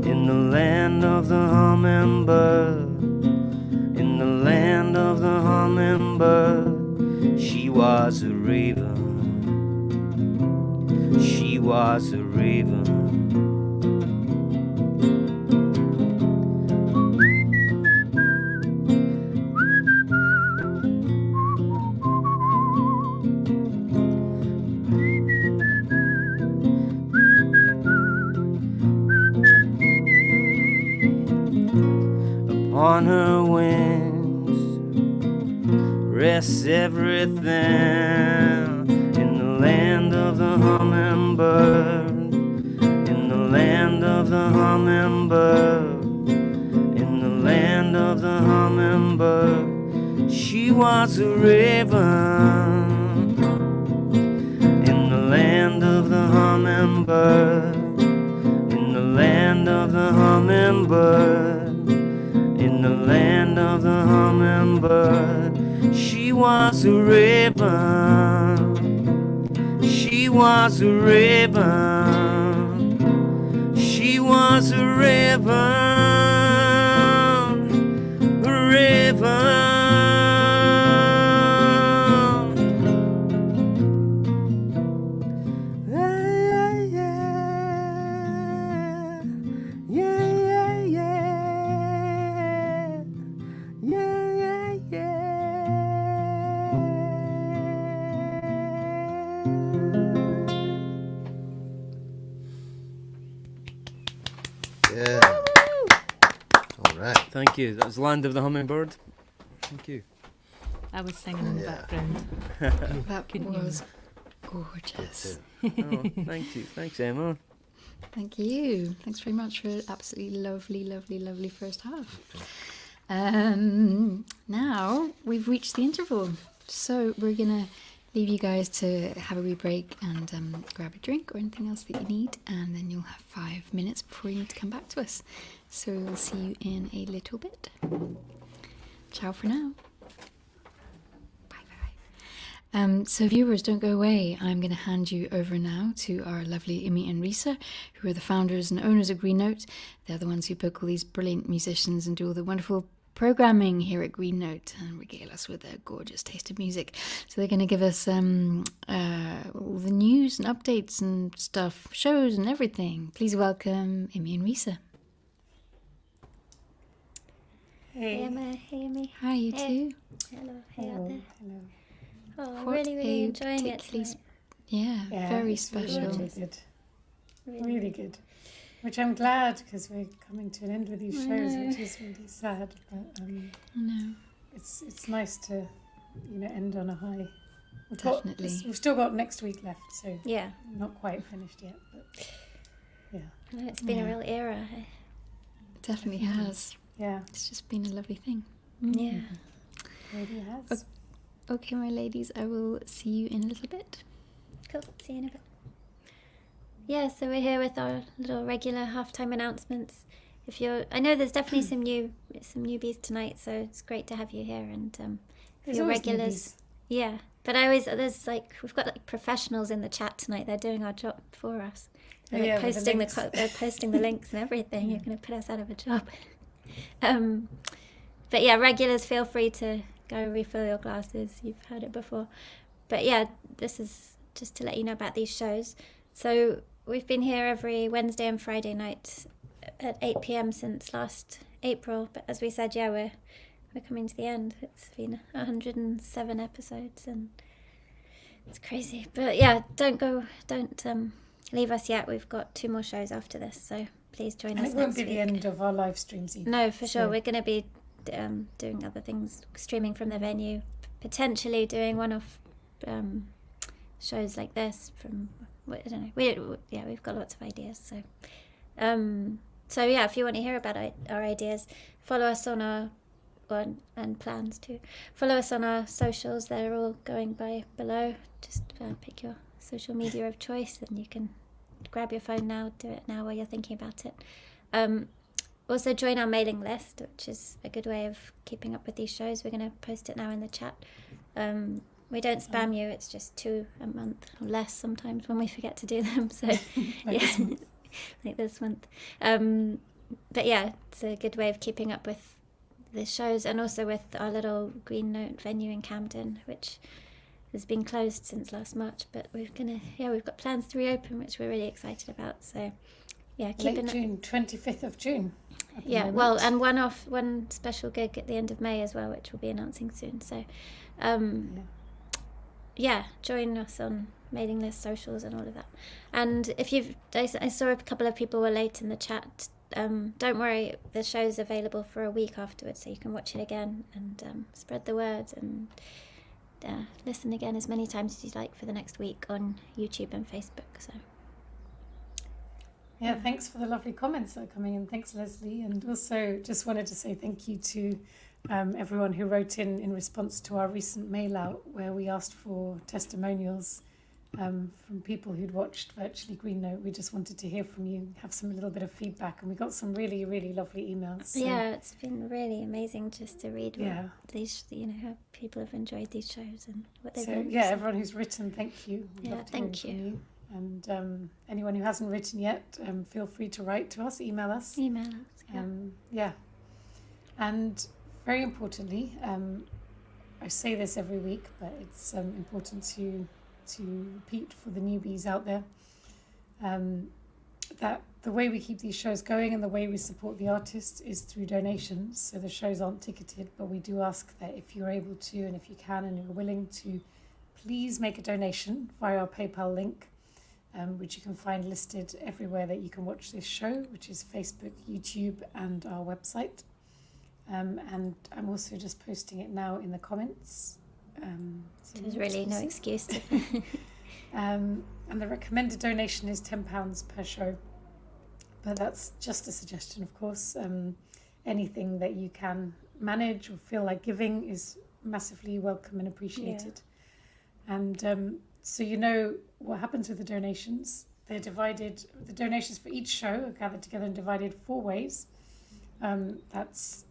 Speaker 15: in the land of the hummingbird, in the land of the hummingbird. She was a raven, she was a raven. On her wings rests everything in the land of the hummingbird, in the land of the hummingbird, in the land of the hummingbird. She was a raven in the land of the hummingbird, in the land of the hummingbird, in the land of the hummingbird. She was a raven, she was a raven, she was a raven, a raven.
Speaker 13: Thank you. That was Land of the Hummingbird. Thank you.
Speaker 12: I was singing in the background.
Speaker 10: That was gorgeous.
Speaker 13: Oh, thank you. Thanks, Emma.
Speaker 10: Thank you. Thanks very much for an absolutely lovely, lovely, lovely first half. Now we've reached the interval, so we're gonna leave you guys to have a wee break and grab a drink or anything else that you need, and then you'll have 5 minutes before you need to come back to us. So we'll see you in a little bit. Ciao for now. Bye. So viewers, don't go away. I'm going to hand you over now to our lovely Imi and Risa, who are the founders and owners of Green Note. They're the ones who book all these brilliant musicians and do all the wonderful programming here at Green Note and regale us with their gorgeous taste of music. So they're going to give us all the news and updates and stuff, shows and everything. Please welcome Amy and Risa.
Speaker 5: Hey Emma, hey Amy.
Speaker 10: Hi, you
Speaker 5: hey.
Speaker 10: too.
Speaker 5: Hello, hey out there.
Speaker 4: Hello.
Speaker 5: Oh, I'm
Speaker 10: What
Speaker 5: really
Speaker 10: a
Speaker 5: enjoying it
Speaker 10: particularly
Speaker 5: tonight.
Speaker 10: Yeah, very
Speaker 4: it's
Speaker 10: special.
Speaker 4: Really good. Really good. Which I'm glad, because we're coming to an end with these shows, which is really sad. But
Speaker 10: No.
Speaker 4: it's nice to, end on a high.
Speaker 10: Definitely.
Speaker 4: We've still got next week left, so
Speaker 5: Yeah.
Speaker 4: not quite finished yet. But yeah.
Speaker 5: I know it's been a real era.
Speaker 10: It definitely has.
Speaker 4: Yeah.
Speaker 10: It's just been a lovely thing.
Speaker 5: Yeah.
Speaker 4: It really has.
Speaker 10: Okay, my ladies, I will see you in a little bit.
Speaker 5: Cool. See you in a bit. Yeah, so we're here with our little regular halftime announcements. I know there's definitely some newbies tonight, so it's great to have you here. And
Speaker 4: There's
Speaker 5: your
Speaker 4: always
Speaker 5: regulars,
Speaker 4: newbies.
Speaker 5: yeah. But we've got professionals in the chat tonight. They're doing our job for us. They're
Speaker 4: Yeah, with the
Speaker 5: they're
Speaker 4: links.
Speaker 5: posting the links and everything. You're going to put us out of a job. But yeah, regulars, feel free to go refill your glasses. You've heard it before. But yeah, this is just to let you know about these shows. So we've been here every Wednesday and Friday night at 8 p.m. since last April. But as we said, yeah, we're coming to the end. It's been 107 episodes and it's crazy. But yeah, don't leave us yet. We've got 2 more shows after this, so please join us
Speaker 4: And it won't
Speaker 5: next
Speaker 4: be
Speaker 5: week.
Speaker 4: the end of our live streams either.
Speaker 5: No, for sure.
Speaker 4: So-
Speaker 5: We're going to be doing other things, streaming from the venue, potentially doing one-off shows like this from, I don't know. We've got lots of ideas. So yeah, if you want to hear about our ideas, follow us on our, and plans to follow us on our socials. They're all going by below. Just pick your social media of choice and you can grab your phone now, do it now while you're thinking about it. Also join our mailing list, which is a good way of keeping up with these shows. We're going to post it now in the chat. We don't spam you, it's just 2 a month or less sometimes when we forget to do them. So like this month. But yeah, it's a good way of keeping up with the shows and also with our little Green Note venue in Camden, which has been closed since last March, but we've got plans to reopen, which we're really excited about. So yeah,
Speaker 4: Late June, 25th of June. at the
Speaker 5: yeah,
Speaker 4: moment.
Speaker 5: well, and one special gig at the end of May as well, which we'll be announcing soon. So yeah, join us on mailing list, socials and all of that. And if I saw a couple of people were late in the chat, don't worry, the show's available for a week afterwards, so you can watch it again and spread the word and listen again as many times as you'd like for the next week on YouTube and Facebook. So
Speaker 4: yeah, thanks for the lovely comments that are coming in. Thanks, Leslie. And also just wanted to say thank you to everyone who wrote in response to our recent mail out where we asked for testimonials from people who'd watched Virtually Green Note. We just wanted to hear from you, have a little bit of feedback, and we got some really, really lovely emails. So,
Speaker 5: yeah, it's been really amazing just to read
Speaker 4: Yeah.
Speaker 5: what these, how people have enjoyed these shows and what they've
Speaker 4: So
Speaker 5: learned.
Speaker 4: yeah, everyone who's written, thank you. We'd
Speaker 5: Yeah,
Speaker 4: love to hear
Speaker 5: thank
Speaker 4: from
Speaker 5: you.
Speaker 4: And anyone who hasn't written yet, feel free to write to us, email us.
Speaker 5: Email us, yeah.
Speaker 4: Yeah. And very importantly, I say this every week, but it's important to repeat for the newbies out there, that the way we keep these shows going and the way we support the artists is through donations. So the shows aren't ticketed, but we do ask that if you're able to and if you can and you're willing to, please make a donation via our PayPal link, which you can find listed everywhere that you can watch this show, which is Facebook, YouTube, and our website. And I'm also just posting it now in the comments. So
Speaker 5: There's really no excuse to.
Speaker 4: And the recommended donation is £10 per show, but that's just a suggestion, of course. Anything that you can manage or feel like giving is massively welcome and appreciated. And so you know what happens with the donations. They're divided, the donations for each show are gathered together and divided 4 ways. And as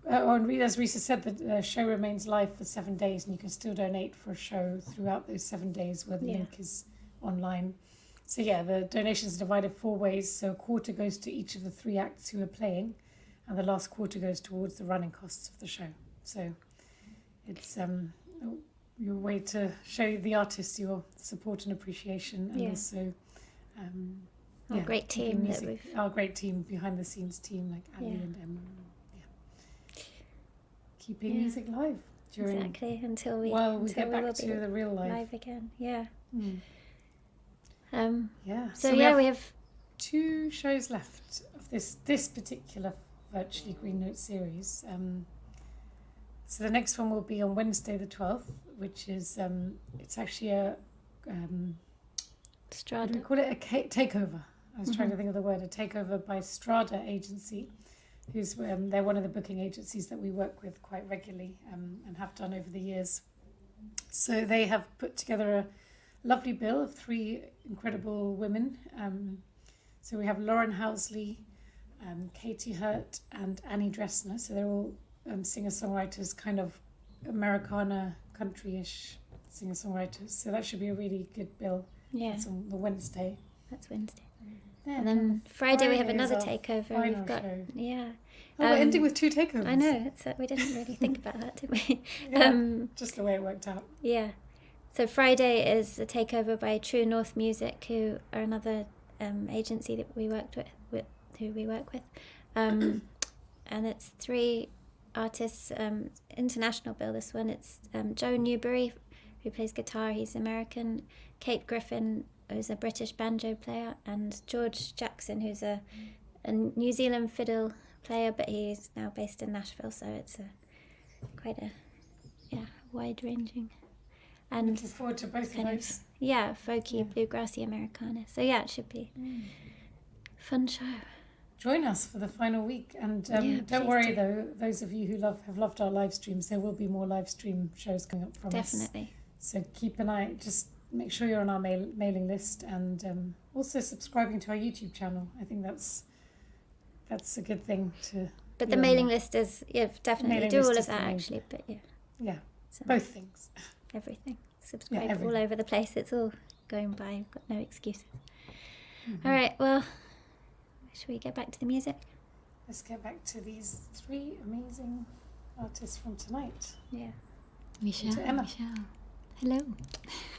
Speaker 4: Risa said, the show remains live for 7 days, and you can still donate for a show throughout those 7 days where the link is online. So yeah, the donations are divided 4 ways. So a quarter goes to each of the 3 acts who are playing, and the last quarter goes towards the running costs of the show. So it's your way to show the artists your support and appreciation, and also
Speaker 5: our great team
Speaker 4: music, our great team, behind the scenes team like Ali and Emma. Keeping music live during
Speaker 5: until we
Speaker 4: get back to the real life
Speaker 5: again. Yeah.
Speaker 4: So we have 2 shows left of this particular virtually Green Note series. So the next one will be on Wednesday the 12th, which is it's actually a
Speaker 5: Strada.
Speaker 4: What do we call it? A takeover. I was trying to think of the word. A takeover by Strada Agency, who's they're one of the booking agencies that we work with quite regularly and have done over the years. So they have put together a lovely bill of 3 incredible women. So we have Lauren Housley, Katie Hurt, and Annie Dressner. So they're all singer-songwriters, kind of Americana, country-ish singer-songwriters. So that should be a really good bill.
Speaker 5: Yeah.
Speaker 4: That's on the Wednesday.
Speaker 5: That's Wednesday. Yeah, and then Friday we have another takeover. We've got
Speaker 4: show.
Speaker 5: Yeah.
Speaker 4: Oh, we're ending with 2 takeovers.
Speaker 5: I know. We didn't really think about that, did we?
Speaker 4: Just the way it worked out.
Speaker 5: Yeah. So Friday is a takeover by True North Music, who are another agency that we work with, and it's 3 artists. International bill. This one. It's Joe Newberry, who plays guitar. He's American. Kate Griffin, who's a British banjo player, and George Jackson, who's a New Zealand fiddle player, but he's now based in Nashville, so it's quite a wide-ranging. And
Speaker 4: looking forward to both of those.
Speaker 5: Folky, bluegrassy Americana. So it should be a fun show.
Speaker 4: Join us for the final week, and don't worry though, those of you who have loved our live streams, there will be more live stream shows coming up from us.
Speaker 5: Definitely.
Speaker 4: So keep an eye, just make sure you're on our mailing list, and also subscribing to our YouTube channel. I think that's a good thing to.
Speaker 5: But the mailing list is definitely
Speaker 4: Mailing
Speaker 5: do all
Speaker 4: list
Speaker 5: of
Speaker 4: is the
Speaker 5: that
Speaker 4: main.
Speaker 5: actually. But
Speaker 4: So both things.
Speaker 5: Everything. Subscribe
Speaker 4: everything.
Speaker 5: all over the place. It's all going by. I've got no excuses. All right. Well, should we get back to the music?
Speaker 4: Let's get back to these 3 amazing artists from tonight.
Speaker 5: Yeah.
Speaker 10: Michelle.
Speaker 4: To Emma.
Speaker 10: Michelle. Hello.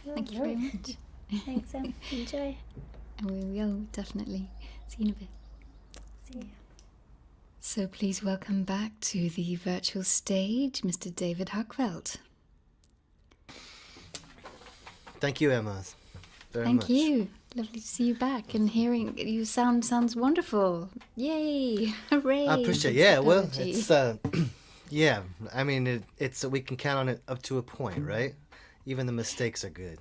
Speaker 10: Thank you very much.
Speaker 5: Thanks, Em. Enjoy.
Speaker 10: And we will definitely see you in a bit.
Speaker 5: See you.
Speaker 10: So please welcome back to the virtual stage, Mr. David Huckfelt.
Speaker 11: Thank you, Emma. Very
Speaker 10: Thank
Speaker 11: much.
Speaker 10: you. Lovely to see you back, and hearing you sounds wonderful. Yay! Hooray!
Speaker 11: I appreciate it. Yeah, well, it's yeah. I mean, it's we can count on it up to a point, right? Even the mistakes are good.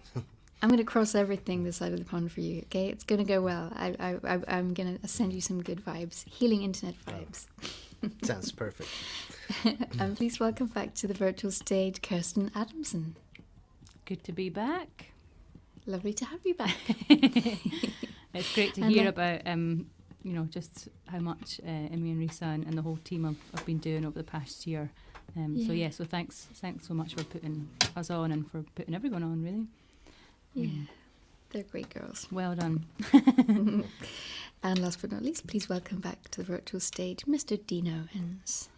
Speaker 10: I'm going to cross everything this side of the pond for you, okay? It's going to go well. I'm going to send you some good vibes, healing internet vibes.
Speaker 11: Sounds perfect.
Speaker 10: And please welcome back to the virtual stage, Kirsten Adamson.
Speaker 12: Good to be back.
Speaker 10: Lovely to have you back.
Speaker 12: It's great to hear about, just how much Emmy and Risa and the whole team have been doing over the past year. So thanks so much for putting us on and for putting everyone on, really.
Speaker 10: Yeah, they're great girls.
Speaker 12: Well done.
Speaker 10: And last but not least, please welcome back to the virtual stage, Mr. Dean Owens.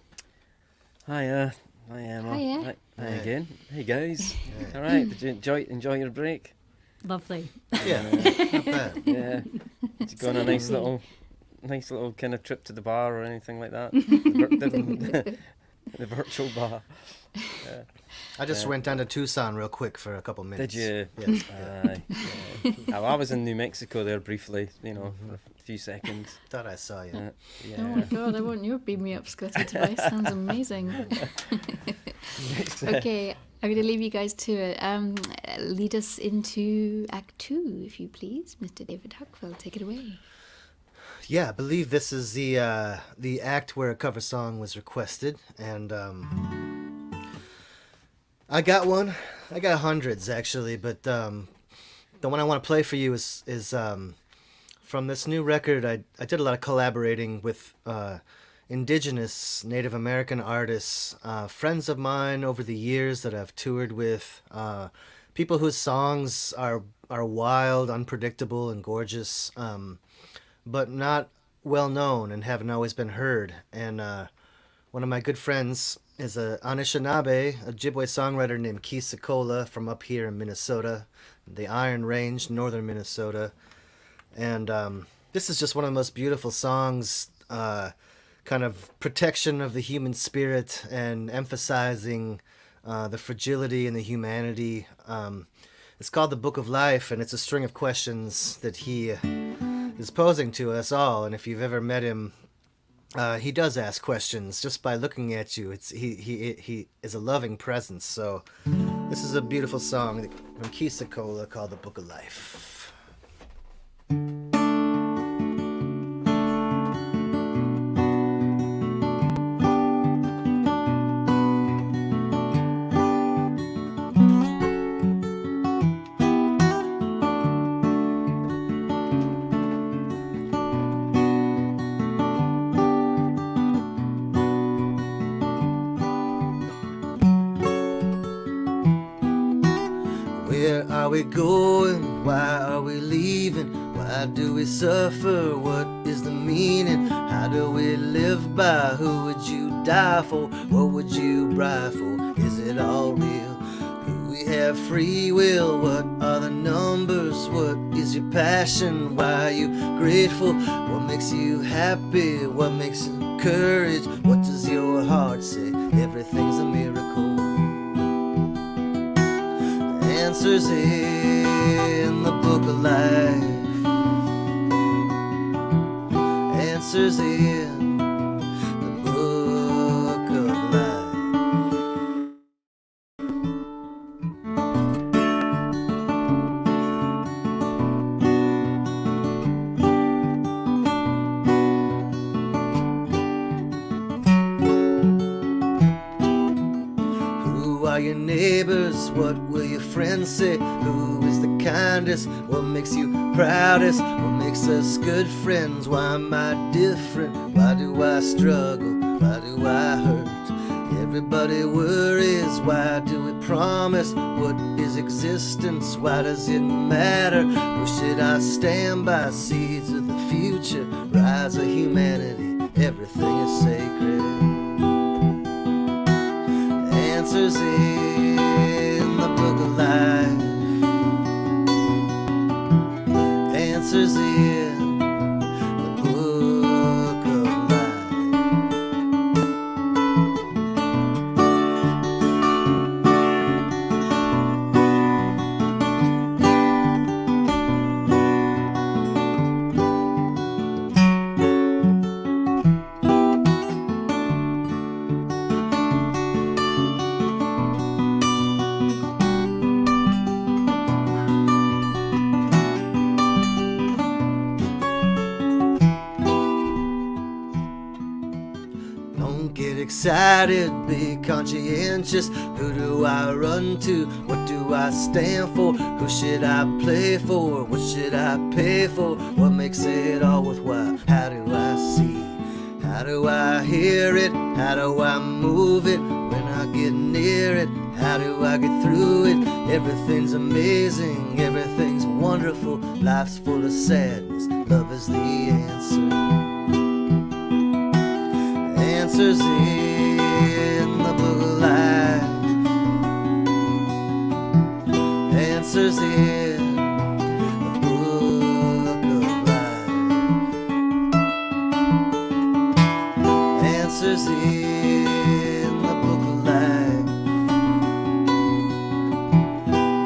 Speaker 13: Hi, hi Emma.
Speaker 10: Hiya.
Speaker 13: Hi again. Hey guys. All right. Did you enjoy your break?
Speaker 12: Lovely.
Speaker 11: Yeah, not bad.
Speaker 13: Yeah. Did you go on a nice little kind of trip to the bar or anything like that? The virtual bar. Yeah.
Speaker 11: I just went down to Tucson real quick for a couple minutes.
Speaker 13: Did you?
Speaker 11: Yes.
Speaker 13: Yeah. I was in New Mexico there briefly, for a few seconds.
Speaker 11: Thought I saw you.
Speaker 13: Yeah.
Speaker 10: Oh my god, I want your beam me up Scotty device. Sounds amazing. Okay, I'm going to leave you guys to it. Lead us into Act 2, if you please. Mr. David Huckfelt, take it away.
Speaker 11: Yeah, I believe this is the act where a cover song was requested, and I got one. I got hundreds actually, but the one I want to play for you is from this new record. I did a lot of collaborating with indigenous Native American artists, friends of mine over the years that I've toured with, people whose songs are wild, unpredictable, and gorgeous, but not well known and haven't always been heard. And one of my good friends is a Anishinaabe, a Ojibwe songwriter named Keith Sekola from up here in Minnesota, the Iron Range, northern Minnesota. And this is just one of the most beautiful songs, kind of protection of the human spirit and emphasizing the fragility and the humanity. It's called The Book of Life, and it's a string of questions that he is posing to us all. And if you've ever met him, he does ask questions just by looking at you. He is a loving presence. So this is a beautiful song from Keith Sekola called The Book of Life. Where are we going? Why are we leaving? Why do we suffer? What is the meaning? How do we live by? Who would you die for? What would you bribe for? Is it all real? Do we have free will? What are the numbers? What is your passion? Why are you grateful? What makes you happy? What makes you courage? What does your heart say? Everything's a miracle. Answers in the book of life. Answers in the book of life. Who are your neighbors? What will your friends say? Who is the kindest? What makes you proudest? What makes us good friends? Why am I different? Why do I struggle? Why do I hurt? Everybody worries. Why do we promise? What is existence? Why does it matter? Who should I stand by? Seeds of the future, rise of humanity. Everything is sacred. Answers in the book of life. Answers in the book of life. Excited, be conscientious. Who do I run to? What do I stand for? Who should I play for? What should I pay for? What makes it all worthwhile? How do I see? How do I hear it? How do I move it? When I get near it, how do I get through it? Everything's amazing, everything's wonderful. Life's full of sadness, love is the answer. Answers in the book of life. Answers in the book of life. Answers in the book of life.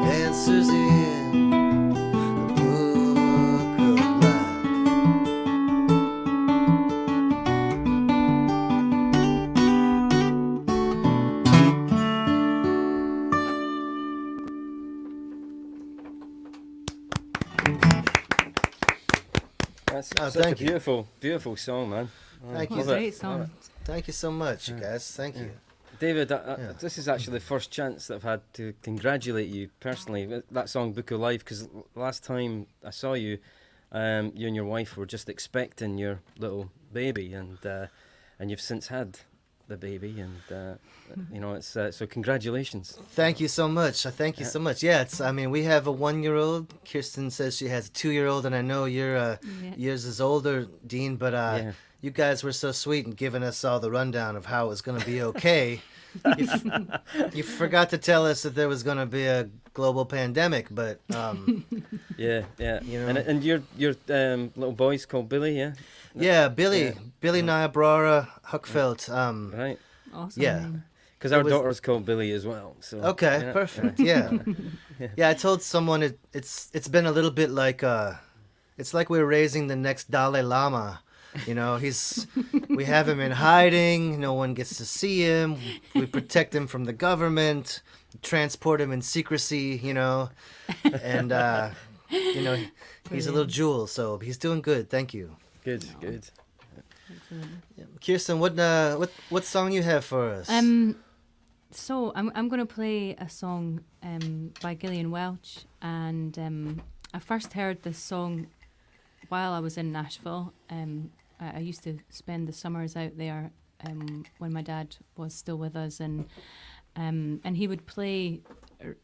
Speaker 11: Answers in the book of life.
Speaker 13: That's
Speaker 11: thank
Speaker 13: a beautiful, beautiful song, man.
Speaker 11: Thank you.
Speaker 12: Great song.
Speaker 11: Thank you so much, you guys. Thank you.
Speaker 13: David, this is actually the first chance that I've had to congratulate you personally. That song, Book of Life, because last time I saw you, you and your wife were just expecting your little baby, and you've since had the baby, and you know, it's so congratulations.
Speaker 11: Thank you so much. Thank you so much. Yeah, it's. I mean, we have a 1-year-old. Kirsten says she has a 2-year-old, and I know yours is older, Dean. But you guys were so sweet in giving us all the rundown of how it was going to be okay. You forgot to tell us that there was going to be a global pandemic, but
Speaker 13: yeah.
Speaker 11: You know.
Speaker 13: And your little boy's called Billy, yeah.
Speaker 11: Yeah, Billy Niobrara Huckfelt.
Speaker 13: Right.
Speaker 12: Awesome.
Speaker 11: Yeah.
Speaker 13: Because our daughter's called Billy as well. So
Speaker 11: okay, perfect. Yeah. Yeah, I told someone it's been a little bit like it's like we're raising the next Dalai Lama. You know, we have him in hiding. No one gets to see him. We protect him from the government. Transport him in secrecy. You know, and you know, he's a little jewel. So he's doing good. Thank you.
Speaker 13: Good.
Speaker 11: Yeah. Kirsten, what song you have for us?
Speaker 12: So I'm going to play a song by Gillian Welch, and I first heard this song while I was in Nashville. I used to spend the summers out there when my dad was still with us, and he would play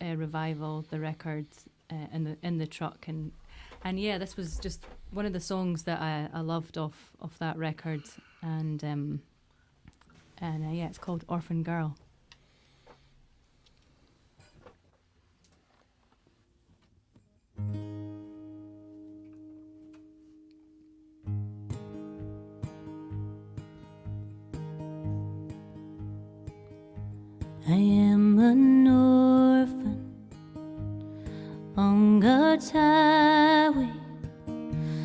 Speaker 12: Revival, the records, in the truck, and yeah, this was just one of the songs that I loved off that record, and yeah, it's called Orphan Girl.
Speaker 14: I am an orphan on God's highway,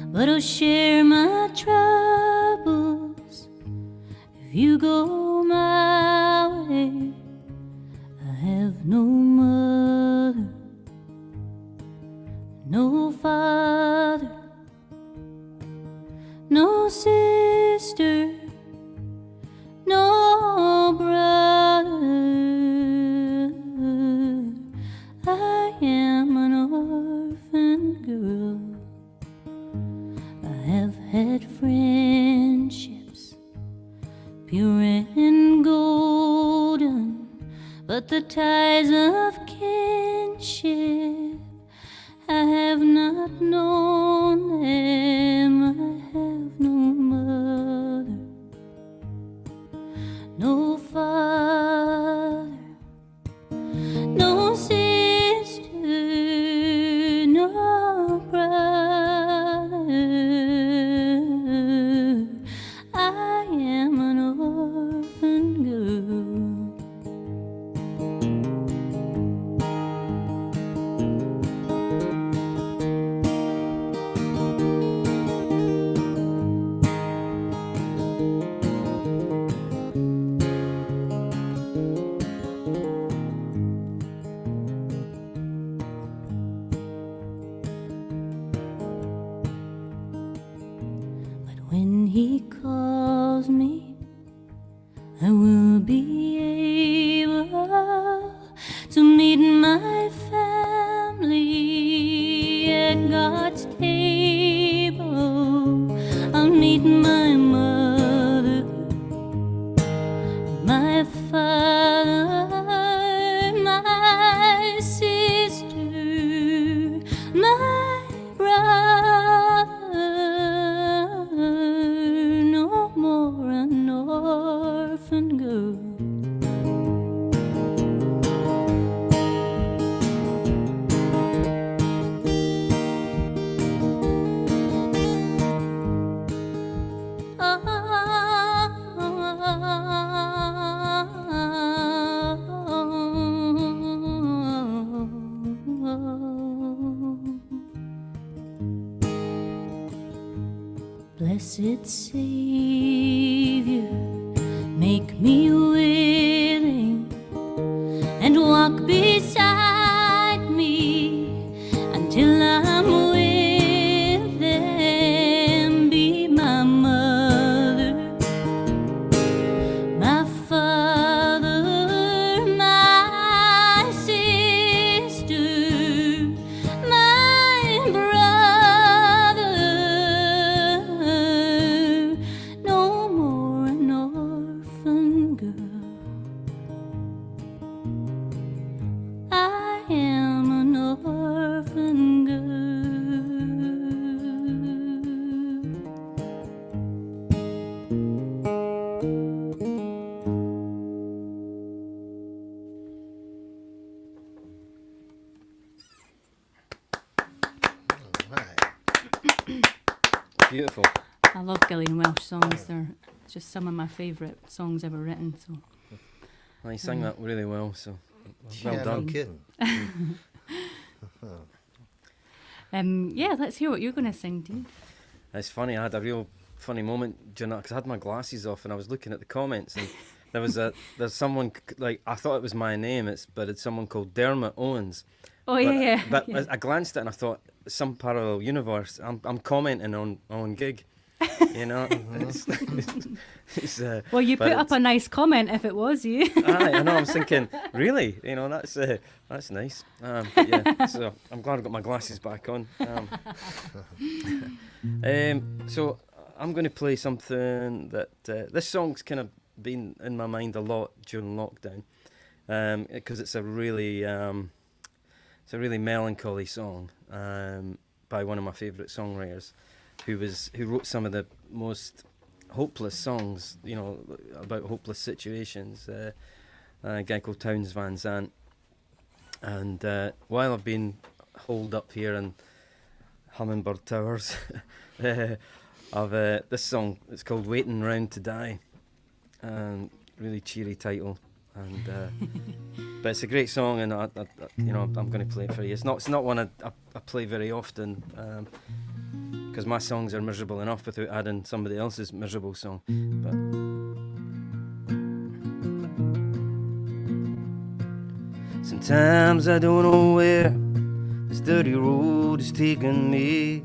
Speaker 14: but I'll share my troubles if you go my way. I have no mother, no father, no sister, no brother. I am an orphan girl. I have had friendships, pure and golden, but the ties of kinship, I have not known them. I have no mother, no father, no sister, no brother. I am an orphan girl. When he calls me, I will be able to meet my family at God's table. I'll meet my mother, my father, my sister, my brother. No more an orphan girl. Blessed Savior, make me willing and walk beside me until I'm with them. Be my mother, my father, my sister, my brother. No more an orphan girl.
Speaker 13: beautiful.
Speaker 12: I love Gillian Welsh songs. They're just some of my favourite songs ever written. So.
Speaker 13: Well, you sang that really well, so well
Speaker 11: Yeah,
Speaker 13: done.
Speaker 11: no kidding.
Speaker 12: Yeah, let's hear what you're going to sing, Dean.
Speaker 13: It's funny, I had a real funny moment during that, because I had my glasses off and I was looking at the comments, and there's someone, like, I thought it was my name, but it's someone called Dermot Owens.
Speaker 12: Oh, yeah.
Speaker 13: But
Speaker 12: Yeah.
Speaker 13: I glanced at it and I thought, some parallel universe. I'm commenting on gig, you know. It's,
Speaker 12: Well, you
Speaker 13: but
Speaker 12: put up a nice comment if it was you.
Speaker 13: I know. I was thinking, really, you know, that's nice. But yeah, so I'm glad I got my glasses back on. So I'm going to play something that this song's kind of been in my mind a lot during lockdown, because it's a really melancholy song by one of my favourite songwriters, who wrote some of the most hopeless songs, you know, about hopeless situations. A guy called Townes Van Zandt. And while I've been holed up here in Hummingbird Towers, this song, it's called "Waiting Round to Die," really cheery title. And but it's a great song, and I you know, I'm going to play it for you. It's not one I play very often, because my songs are miserable enough without adding somebody else's miserable song. But sometimes I don't know where this dirty road is taking me.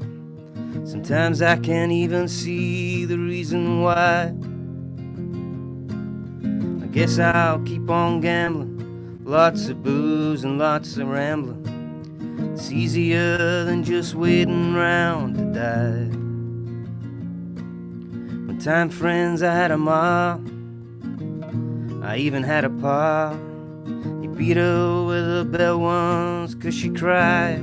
Speaker 13: Sometimes I can't even see the reason why. I guess I'll keep on gambling, lots of booze and lots of rambling. It's easier than just waiting round to die. One time, friends, I had a ma, I even had a pa. He beat her with a bell once 'cause she cried.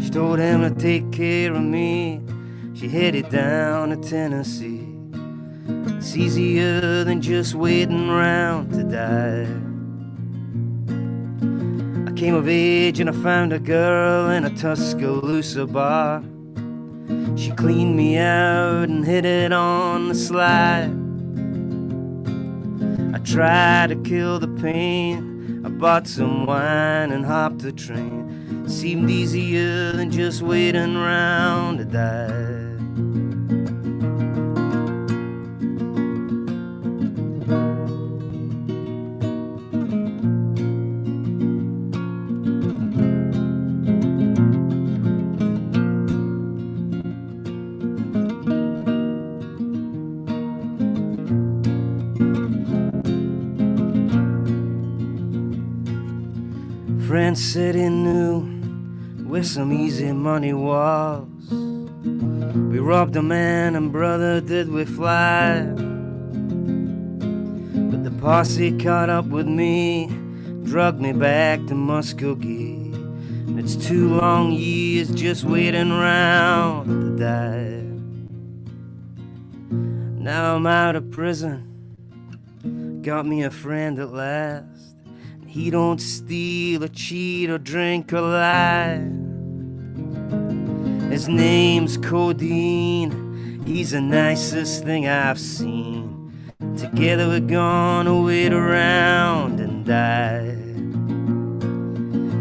Speaker 13: She told him to take care of me. She headed down to Tennessee. It's easier than just waiting round to die. I came of age and I found a girl in a Tuscaloosa bar. She cleaned me out and hit it on the slide. I tried to kill the pain. I bought some wine and hopped the train. Seemed easier than just waiting round to die. Friend said he knew where some easy money was. We robbed a man and brother did we fly. But the posse caught up with me, drugged me back to Muskogee. And it's 2 long years just waiting round to die. Now I'm out of prison, got me a friend at last. He don't steal or cheat or drink or lie. His name's Codeine, he's the nicest thing I've seen. Together we're gonna wait around and die.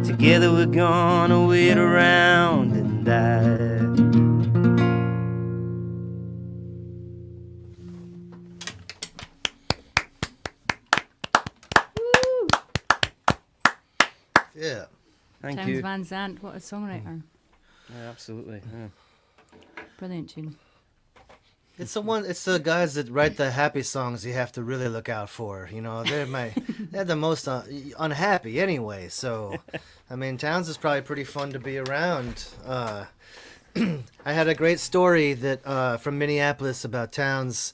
Speaker 13: Together we're gonna wait around and die.
Speaker 11: Yeah.
Speaker 13: Thank
Speaker 12: Townes
Speaker 13: you.
Speaker 12: Van Zandt, what a songwriter.
Speaker 13: Yeah, absolutely. Yeah.
Speaker 12: Brilliant tune.
Speaker 11: It's the guys that write the happy songs you have to really look out for. You know, they're the most unhappy anyway. So, I mean, Townes is probably pretty fun to be around. I had a great story that from Minneapolis about Townes.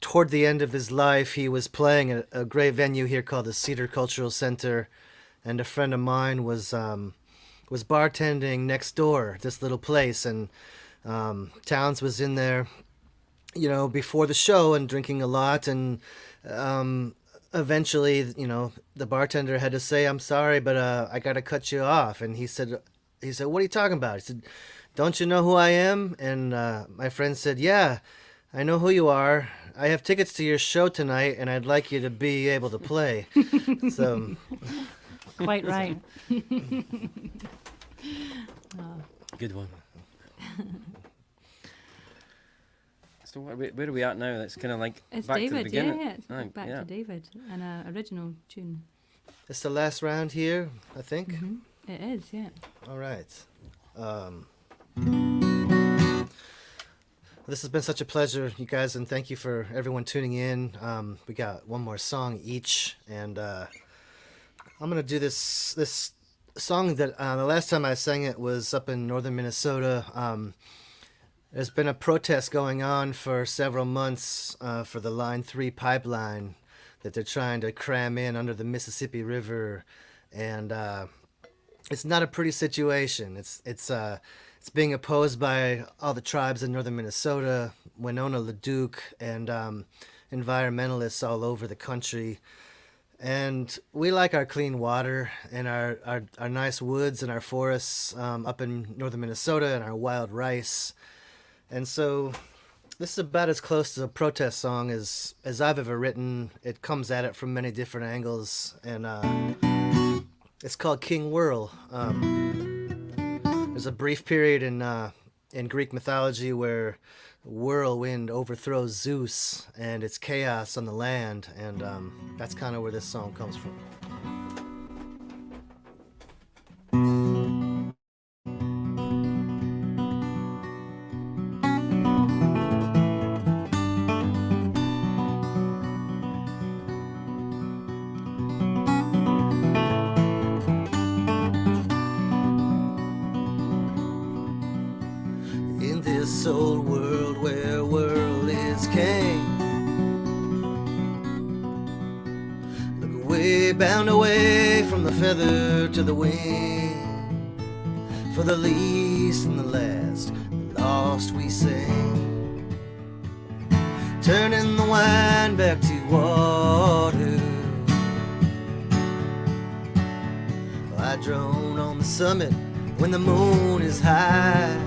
Speaker 11: Toward the end of his life, he was playing at a great venue here called the Cedar Cultural Center, and a friend of mine was bartending next door, this little place, and Townes was in there, you know, before the show and drinking a lot, and eventually, you know, the bartender had to say, "I'm sorry, but I gotta cut you off," and he said, he said, "What are you talking about?" He said, "Don't you know who I am?" And my friend said, "Yeah, I know who you are. I have tickets to your show tonight, and I'd like you to be able to play." So,
Speaker 12: quite right.
Speaker 13: Good one. So where are we at now? That's kind of like
Speaker 12: It's
Speaker 13: back
Speaker 12: David,
Speaker 13: to the beginning.
Speaker 12: yeah. It's
Speaker 13: Aye,
Speaker 12: back to David, an original tune.
Speaker 11: it's the last round here, I think.
Speaker 12: Mm-hmm. It is, yeah.
Speaker 11: All right. This has been such a pleasure, you guys, and thank you for everyone tuning in. We got one more song each, and I'm gonna do this song that the last time I sang it was up in northern Minnesota. There's been a protest going on for several months for the Line 3 pipeline that they're trying to cram in under the Mississippi River, and it's not a pretty situation. It's being opposed by all the tribes in northern Minnesota, Winona LaDuke, and environmentalists all over the country. And we like our clean water and our nice woods and our forests up in northern Minnesota and our wild rice. And so this is about as close to a protest song as I've ever written. It comes at it from many different angles, and it's called King Whirl. There's a brief period in Greek mythology where whirlwind overthrows Zeus and it's chaos on the land, and that's kind of where this song comes from. This old world where whirl is king, look away, bound away from the feather to the wing. For the least and the last, the lost we sing, turning the wine back to water. I drone on the summit when the moon is high,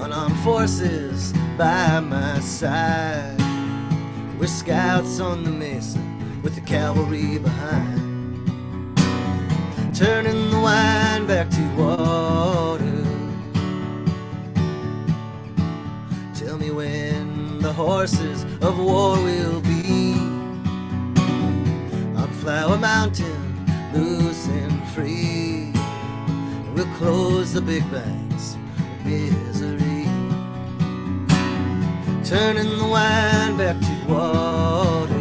Speaker 11: unarmed forces by my side. We're scouts on the mesa with the cavalry behind, turning the wine back to water. Tell me when the horses of war will be on Flower Mountain, loose and free. We'll close the big banks with misery, turning the wine back to water.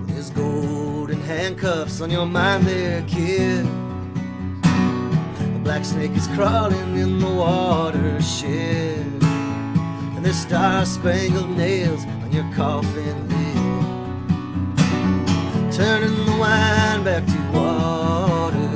Speaker 11: There's golden handcuffs on your mind there, kid. The black snake is crawling in the watershed, and there's star-spangled nails on your coffin lid, turning the wine back to water.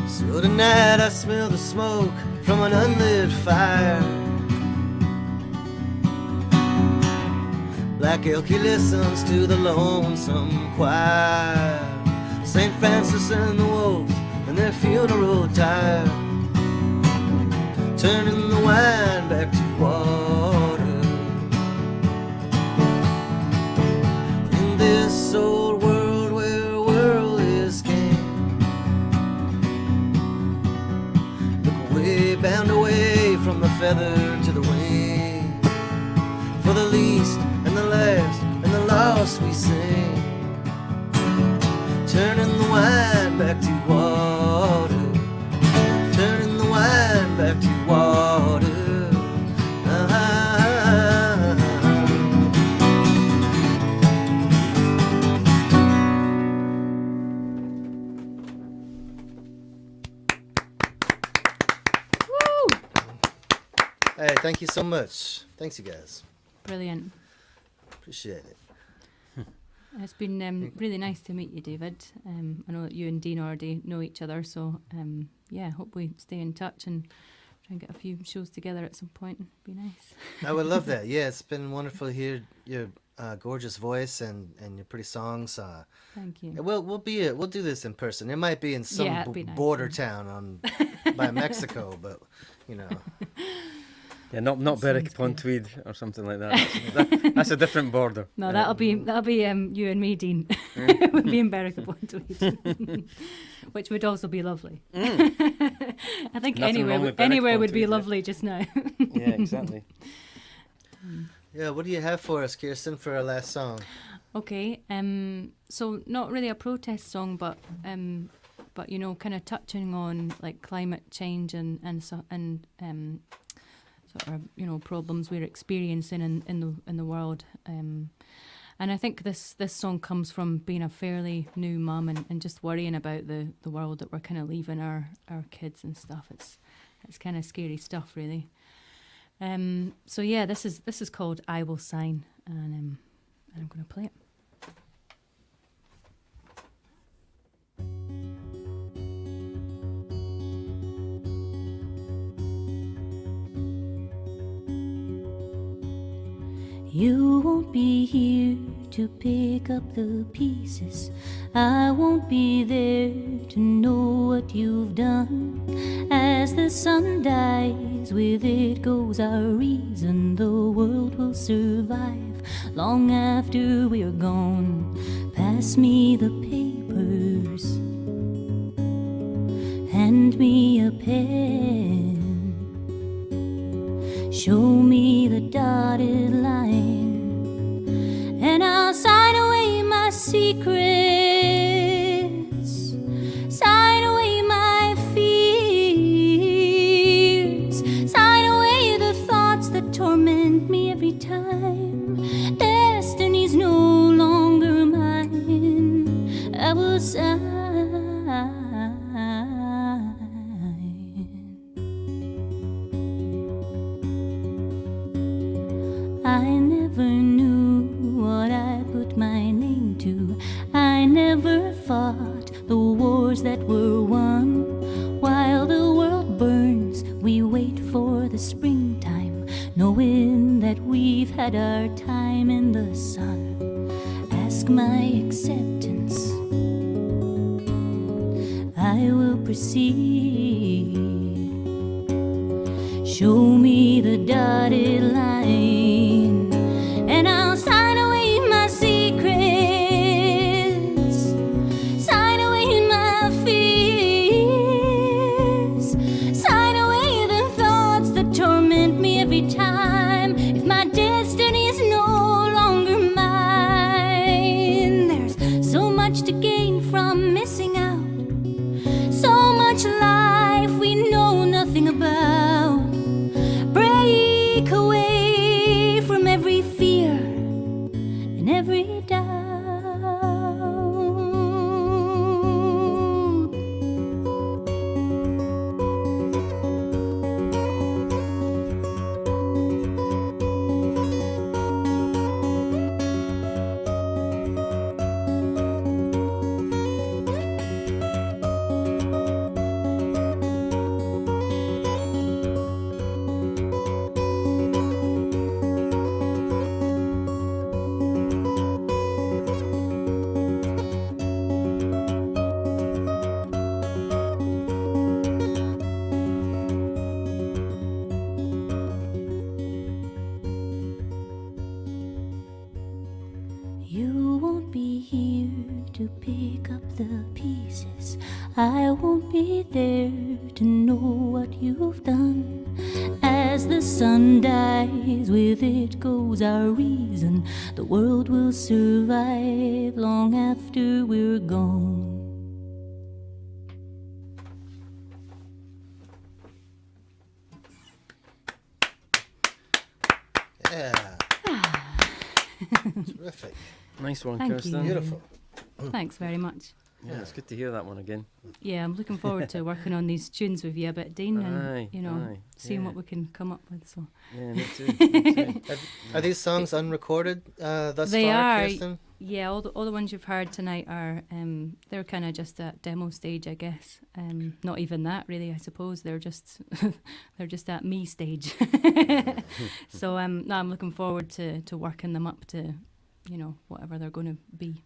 Speaker 11: So tonight I smell the smoke from an unlit fire. Black Elk, he listens to the lonesome choir. St. Francis and the Wolf and their funeral attire, turning the wine back to water. In this old world where world is king, bound away from the feather to the wing. For the least and the last and the lost we sing, turning the wine back to water, turning the wine back to water. Hey, thank you so much. Thanks, you guys.
Speaker 12: Brilliant.
Speaker 11: Appreciate it.
Speaker 12: It's been really nice to meet you, David. I know that you and Dean already know each other, so yeah, hope we stay in touch and try and get a few shows together at some point. It'd be nice.
Speaker 11: I would love that. Yeah, it's been wonderful to hear your gorgeous voice and your pretty songs.
Speaker 12: Thank you.
Speaker 11: We'll do this in person. It might be in some
Speaker 12: nice,
Speaker 11: border town by Mexico, but you know.
Speaker 13: Yeah, not Berwick upon Tweed or something like that. That's a different border.
Speaker 12: No, that'll be you and me, Dean. We'll be in Berwick upon Tweed, which would also be lovely. I think anywhere would be lovely just now.
Speaker 13: Yeah, exactly.
Speaker 11: Yeah, what do you have for us, Kirsten, for our last song?
Speaker 12: Okay, so not really a protest song, but you know, kind of touching on like climate change and sort of, you know, problems we're experiencing in the world. And I think this song comes from being a fairly new mum and just worrying about the world that we're kind of leaving our kids and stuff. It's kind of scary stuff, really. So yeah, this is called I Will Sign, and I'm going to play it.
Speaker 14: You won't be here to pick up the pieces. I won't be there to know what you've done. As the sun dies, with it goes our reason. The world will survive long after we're gone. Pass me the papers, hand me a pen. Show me the dotted line, and I'll sign away my secrets, sign away my fears, sign away the thoughts that torment me every time. Destiny's no longer mine. I will sign. I never knew what I put my name to. I never fought the wars that were won. While the world burns, we wait for the springtime, knowing that we've had our time in the sun. Ask my acceptance, I will proceed. Show me the dotted line, and I'll sign away my secrets, sign away my fears, sign away the thoughts that torment me every time. If my destiny is no longer mine, there's so much to gain from missing out, so much life we know nothing about. Break away from every fear and every doubt. You won't be here to pick up the pieces. I won't be there to know what you've done. As the sun dies, with it goes our reason. The world will survive long after we're gone.
Speaker 11: Yeah. Terrific.
Speaker 13: Nice one,
Speaker 12: Thank
Speaker 13: Kirsten.
Speaker 12: you.
Speaker 11: Beautiful.
Speaker 12: Thanks very much.
Speaker 13: Yeah, it's good to hear that one again.
Speaker 12: Yeah, I'm looking forward to working on these tunes with you a bit, Dean, and seeing what we can come up with. So
Speaker 13: yeah, me too. Me too.
Speaker 11: Are these songs unrecorded thus
Speaker 12: they
Speaker 11: far,
Speaker 12: are.
Speaker 11: Kirsten?
Speaker 12: Yeah, all the ones you've heard tonight are they're kind of just at demo stage, I guess. Not even that really, I suppose. They're just at me stage. So no, I'm looking forward to working them up to, whatever they're going to be.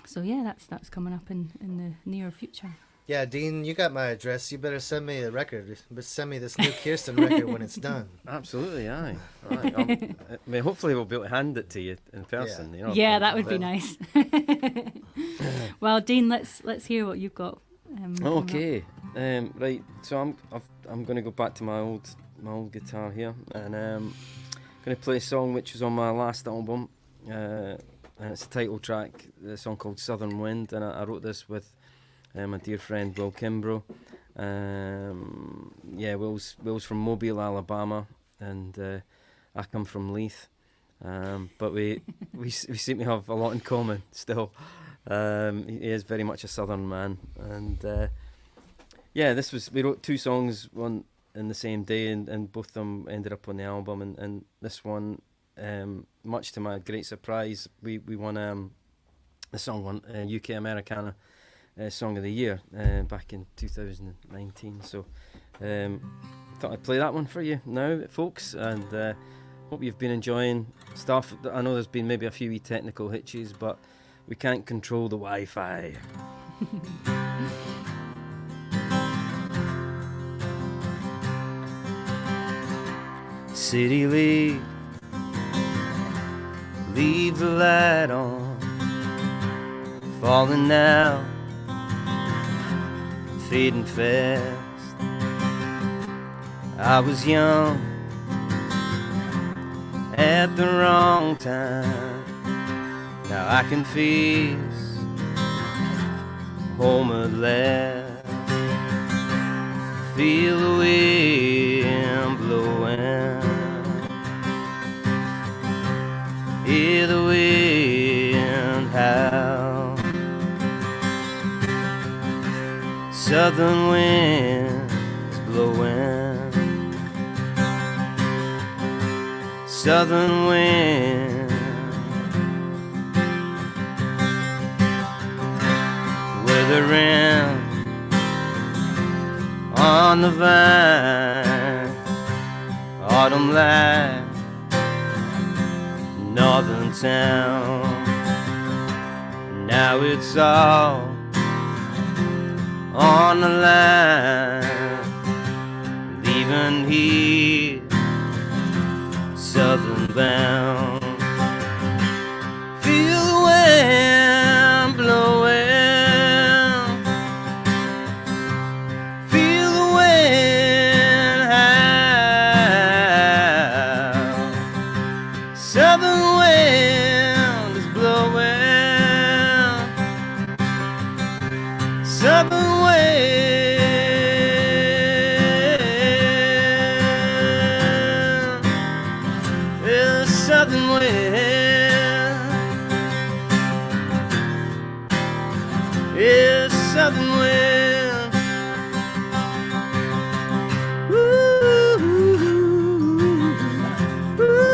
Speaker 12: So yeah, that's coming up in the near future.
Speaker 11: Yeah, Dean, you got my address. You better send me a record. But send me this new Kirsten record when it's done.
Speaker 13: Absolutely, aye. I mean, hopefully we'll be able to hand it to you in person.
Speaker 11: Yeah,
Speaker 12: yeah, that would be nice. Well, Dean, let's hear what you've got.
Speaker 13: Okay, right. So I'm going to go back to my old guitar here, and I'm going to play a song which was on my last album. And it's a title track, a song called Southern Wind, and I wrote this with my dear friend Will Kimbrough. Will's from Mobile, Alabama, and I come from Leith. But we seem to have a lot in common still. He is very much a Southern man, and we wrote two songs, one in the same day, and both of them ended up on the album, and this one, much to my great surprise, we won the song won UK Americana Song of the Year back in 2019. So thought I'd play that one for you now, folks, and hope you've been enjoying stuff. I know there's been maybe a few wee technical hitches, but we can't control the Wi-Fi.
Speaker 15: City leave the light on, falling out, fading fast. I was young at the wrong time. Now I can face home at last. Feel the wind blowing, hear the wind howl. Southern wind is blowing, southern wind. Withering on the vine, autumn light, northern town. Now it's all on the line, leaving here southern bound. Feel the wind blowing, feel the wind howl. Southern wind is blowing, southern wind is southern wind is southern wind. Ooh, ooh,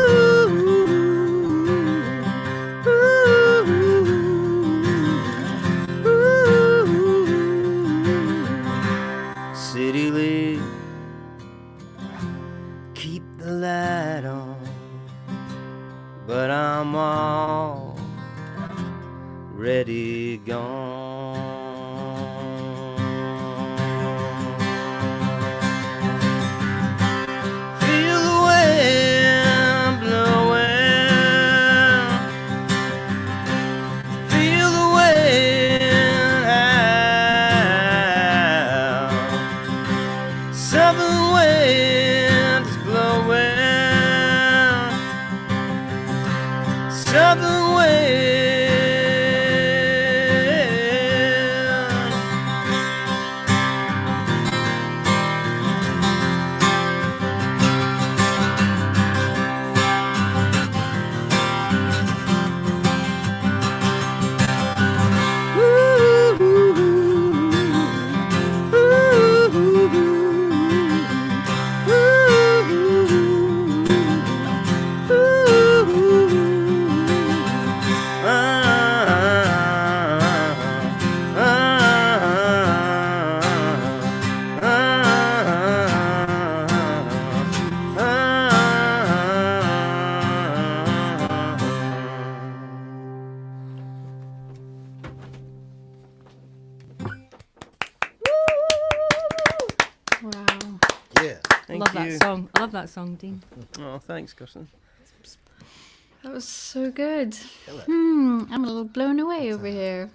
Speaker 15: City lit, keep the light on, but I'm already gone.
Speaker 12: love that song. I love that song, Dean.
Speaker 13: Oh, thanks, Kirsten.
Speaker 10: That was so good. I'm a little blown away over here.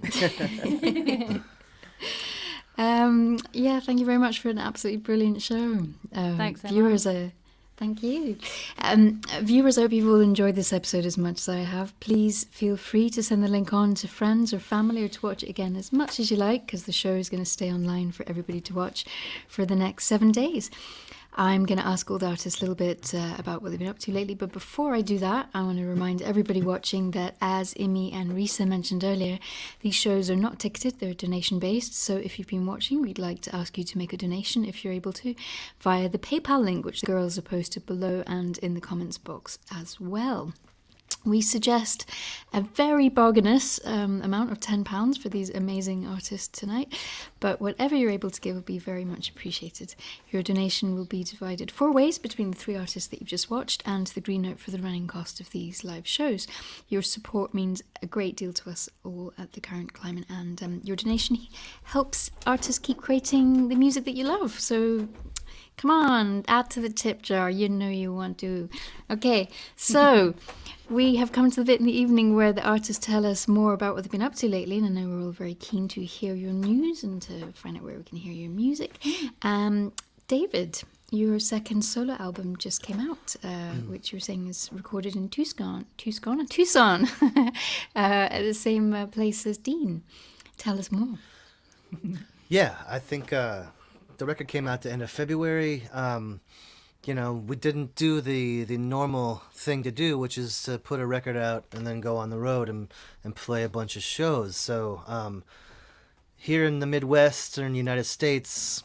Speaker 10: Yeah, thank you very much for an absolutely brilliant show.
Speaker 12: Thanks, Emma.
Speaker 10: Viewers, thank you. Viewers, I hope you've all enjoyed this episode as much as I have. Please feel free to send the link on to friends or family, or to watch it again as much as you like, because the show is going to stay online for everybody to watch for the next 7 days. I'm going to ask all the artists a little bit about what they've been up to lately, but before I do that, I want to remind everybody watching that, as Imi and Risa mentioned earlier, these shows are not ticketed, they're donation based, so if you've been watching, we'd like to ask you to make a donation, if you're able to, via the PayPal link, which the girls have posted below and in the comments box as well. We suggest a very bargainous amount of £10 for these amazing artists tonight, but whatever you're able to give will be very much appreciated. Your donation will be divided 4 ways between the 3 artists that you've just watched and the green note for the running cost of these live shows. Your support means a great deal to us all at the current climate, and your donation helps artists keep creating the music that you love. So come on, add to the tip jar, you know you want to. Okay, so we have come to the bit in the evening where the artists tell us more about what they've been up to lately, and I know we're all very keen to hear your news and to find out where we can hear your music. David, your second solo album just came out, which you were saying is recorded in Tucson, at the same place as Dean. Tell us more.
Speaker 11: Yeah, I think the record came out the end of February. You know, we didn't do the normal thing to do, which is to put a record out and then go on the road and play a bunch of shows. So here in the Midwestern United States,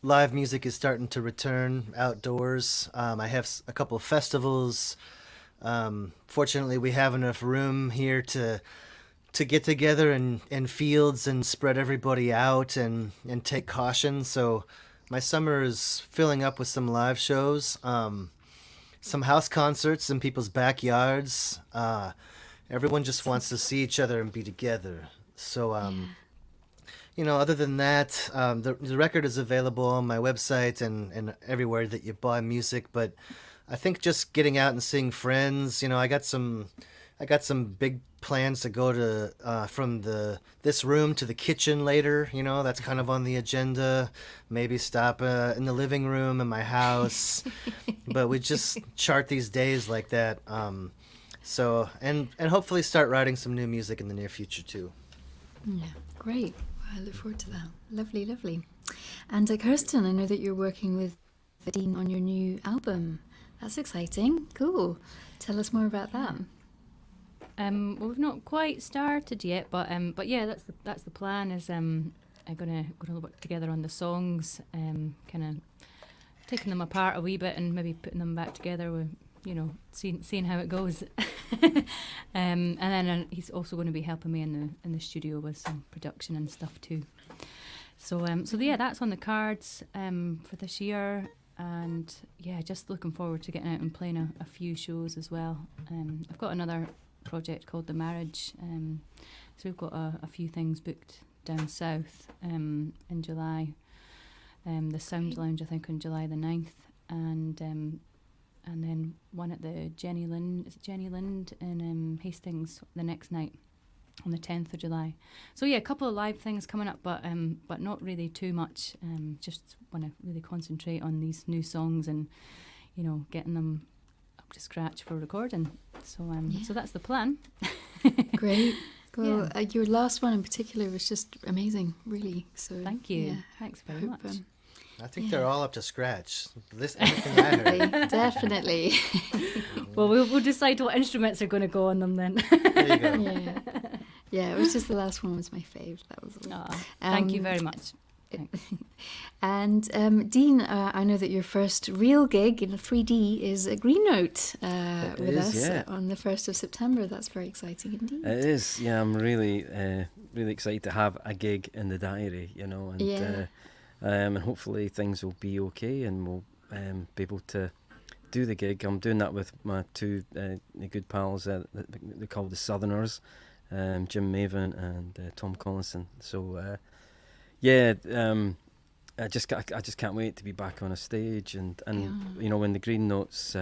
Speaker 11: live music is starting to return outdoors. I have a couple of festivals. Fortunately, we have enough room here to get together in fields and spread everybody out and take caution. So my summer is filling up with some live shows, some house concerts in people's backyards. Everyone just wants to see each other and be together. So, you know, other than that, the record is available on my website and everywhere that you buy music. But I think just getting out and seeing friends, you know, I got some big plans to go to from this room to the kitchen later. You know, that's kind of on the agenda. Maybe stop in the living room in my house. But we just chart these days like that. So and hopefully start writing some new music in the near future too.
Speaker 10: Yeah, great. Well, I look forward to that. Lovely, lovely. And Kirsten, I know that you're working with Dean on your new album. That's exciting. Cool. Tell us more about that.
Speaker 12: Well, we've not quite started yet, but yeah, that's the plan. Is I'm gonna work together on the songs, kind of taking them apart a wee bit and maybe putting them back together. With, you know, seeing how it goes. And then he's also going to be helping me in the studio with some production and stuff too. So yeah, that's on the cards for this year. And yeah, just looking forward to getting out and playing a few shows as well. I've got another project called The Marriage, so we've got a few things booked down south in July, the Sound Lounge I think on July the 9th, and then one at the Jenny Lind in Hastings the next night on the 10th of July. So yeah, a couple of live things coming up, but not really too much. Just want to really concentrate on these new songs and, you know, getting them up to scratch for recording. So so that's the plan.
Speaker 10: Great. Well, your last one in particular was just amazing, really. So
Speaker 12: thank you.
Speaker 10: Yeah,
Speaker 12: thanks very much.
Speaker 11: I think they're all up to scratch. Everything I heard.
Speaker 10: Definitely.
Speaker 12: Well, we'll decide what instruments are going to go on them then.
Speaker 11: There you go.
Speaker 10: Yeah. Yeah, it was just the last one was my fave. That was all.
Speaker 12: Thank you very much.
Speaker 10: And Dean, I know that your first real gig in 3D is a Green Note with us on the 1st of September. That's very exciting indeed.
Speaker 13: It is, yeah. I'm really excited to have a gig in the diary, you know, and hopefully things will be okay and we'll be able to do the gig. I'm doing that with my two good pals. They're called the Southerners, Jim Maven and Tom Collinson. So I just can't wait to be back on a stage, and you know, when the Green Note's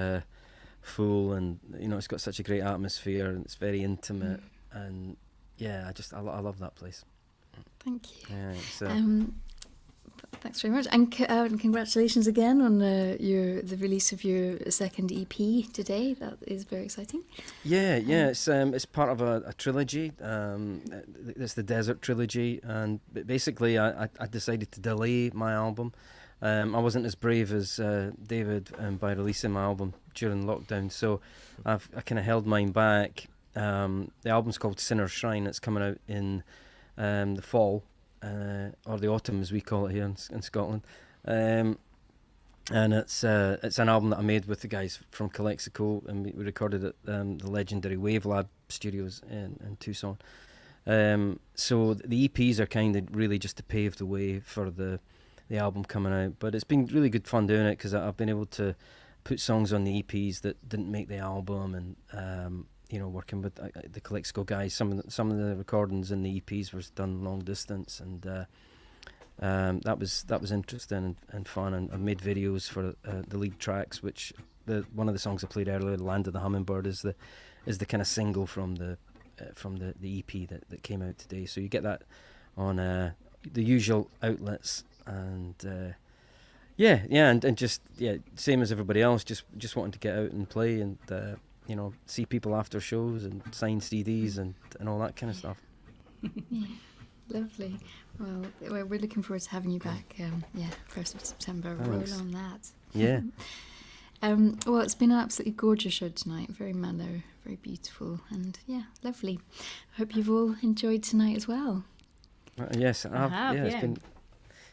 Speaker 13: full, and you know, it's got such a great atmosphere, and it's very intimate, and yeah, I love that place.
Speaker 10: Thank you.
Speaker 13: Yeah,
Speaker 10: thanks very much, and congratulations again on the release of your second EP today. That is very exciting.
Speaker 13: Yeah, it's part of a trilogy. It's the Desert Trilogy, and basically I decided to delay my album. I wasn't as brave as David by releasing my album during lockdown, so I kind of held mine back. The album's called Sinner's Shrine. It's coming out in the fall, or the autumn as we call it here in Scotland, and it's an album that I made with the guys from Calexico, and we recorded at the legendary Wave Lab Studios in Tucson. So the EPs are kind of really just to pave the way for the album coming out, but it's been really good fun doing it, because I've been able to put songs on the EPs that didn't make the album, and you know, working with the Calexico guys, some of the recordings in the EPs was done long distance, and that was interesting and fun. And I made videos for the lead tracks, which one of the songs I played earlier, "Land of the Hummingbird," is the kind of single from the EP that came out today. So you get that on the usual outlets, and and just same as everybody else, just wanting to get out and play, and you know, see people after shows and sign CDs and all that kind of stuff.
Speaker 10: Yeah, lovely. Well, we're looking forward to having you back. 1st of September.
Speaker 13: Thanks.
Speaker 10: Roll on that.
Speaker 13: Yeah.
Speaker 10: Well, it's been an absolutely gorgeous show tonight. Very mellow, very beautiful, and yeah, lovely. I hope you've all enjoyed tonight as well.
Speaker 13: Yes, I have. Yeah,
Speaker 12: yeah.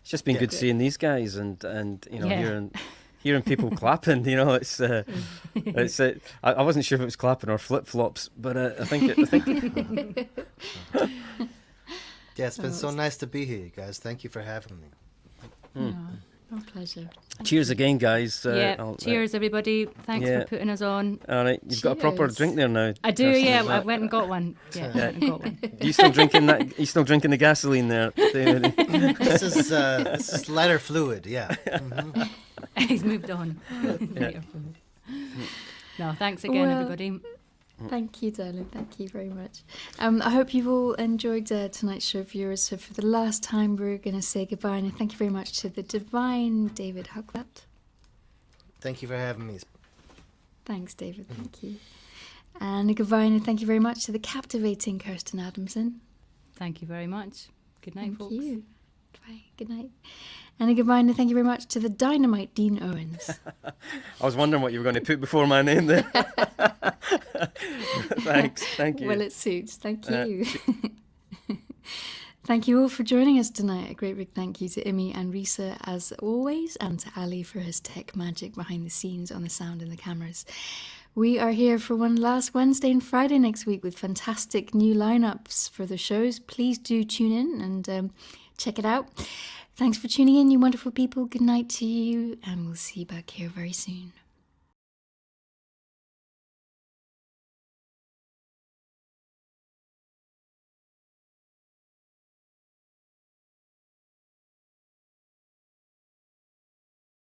Speaker 13: It's just been good seeing these guys, and you know, hearing people clapping. You know, it's I wasn't sure if it was clapping or flip flops, but I think.
Speaker 11: Yeah, it's been so nice to be here, you guys. Thank you for having me.
Speaker 10: Our pleasure.
Speaker 13: Cheers again, guys.
Speaker 12: Cheers, everybody. Thanks for putting us on.
Speaker 13: All right, you've got a proper drink there now.
Speaker 12: I do, I went and got one. Yeah, I got one.
Speaker 13: You still drinking that? You still drinking the gasoline there?
Speaker 11: This is lighter fluid. Yeah. Mm-hmm.
Speaker 12: He's moved on. No, thanks again, everybody.
Speaker 10: Thank you, darling. Thank you very much. I hope you've all enjoyed tonight's show, viewers. So for the last time, we're going to say goodbye, and thank you very much to the divine David Huckfelt.
Speaker 11: Thank you for having me.
Speaker 10: Thanks, David. Thank you. And a goodbye, and thank you very much to the captivating Kirsten Adamson.
Speaker 12: Thank you very much. Good night, folks.
Speaker 10: Thank you. Bye. Good night. And a goodbye, and thank you very much to the dynamite Dean Owens.
Speaker 13: I was wondering what you were going to put before my name there. Thanks. Thank you.
Speaker 10: Well, it suits. Thank you. Thank you all for joining us tonight. A great big thank you to Imi and Risa, as always, and to Ali for his tech magic behind the scenes on the sound and the cameras. We are here for one last Wednesday and Friday next week with fantastic new lineups for the shows. Please do tune in and check it out. Thanks for tuning in, you wonderful people. Good night to you, and we'll see you back here very soon.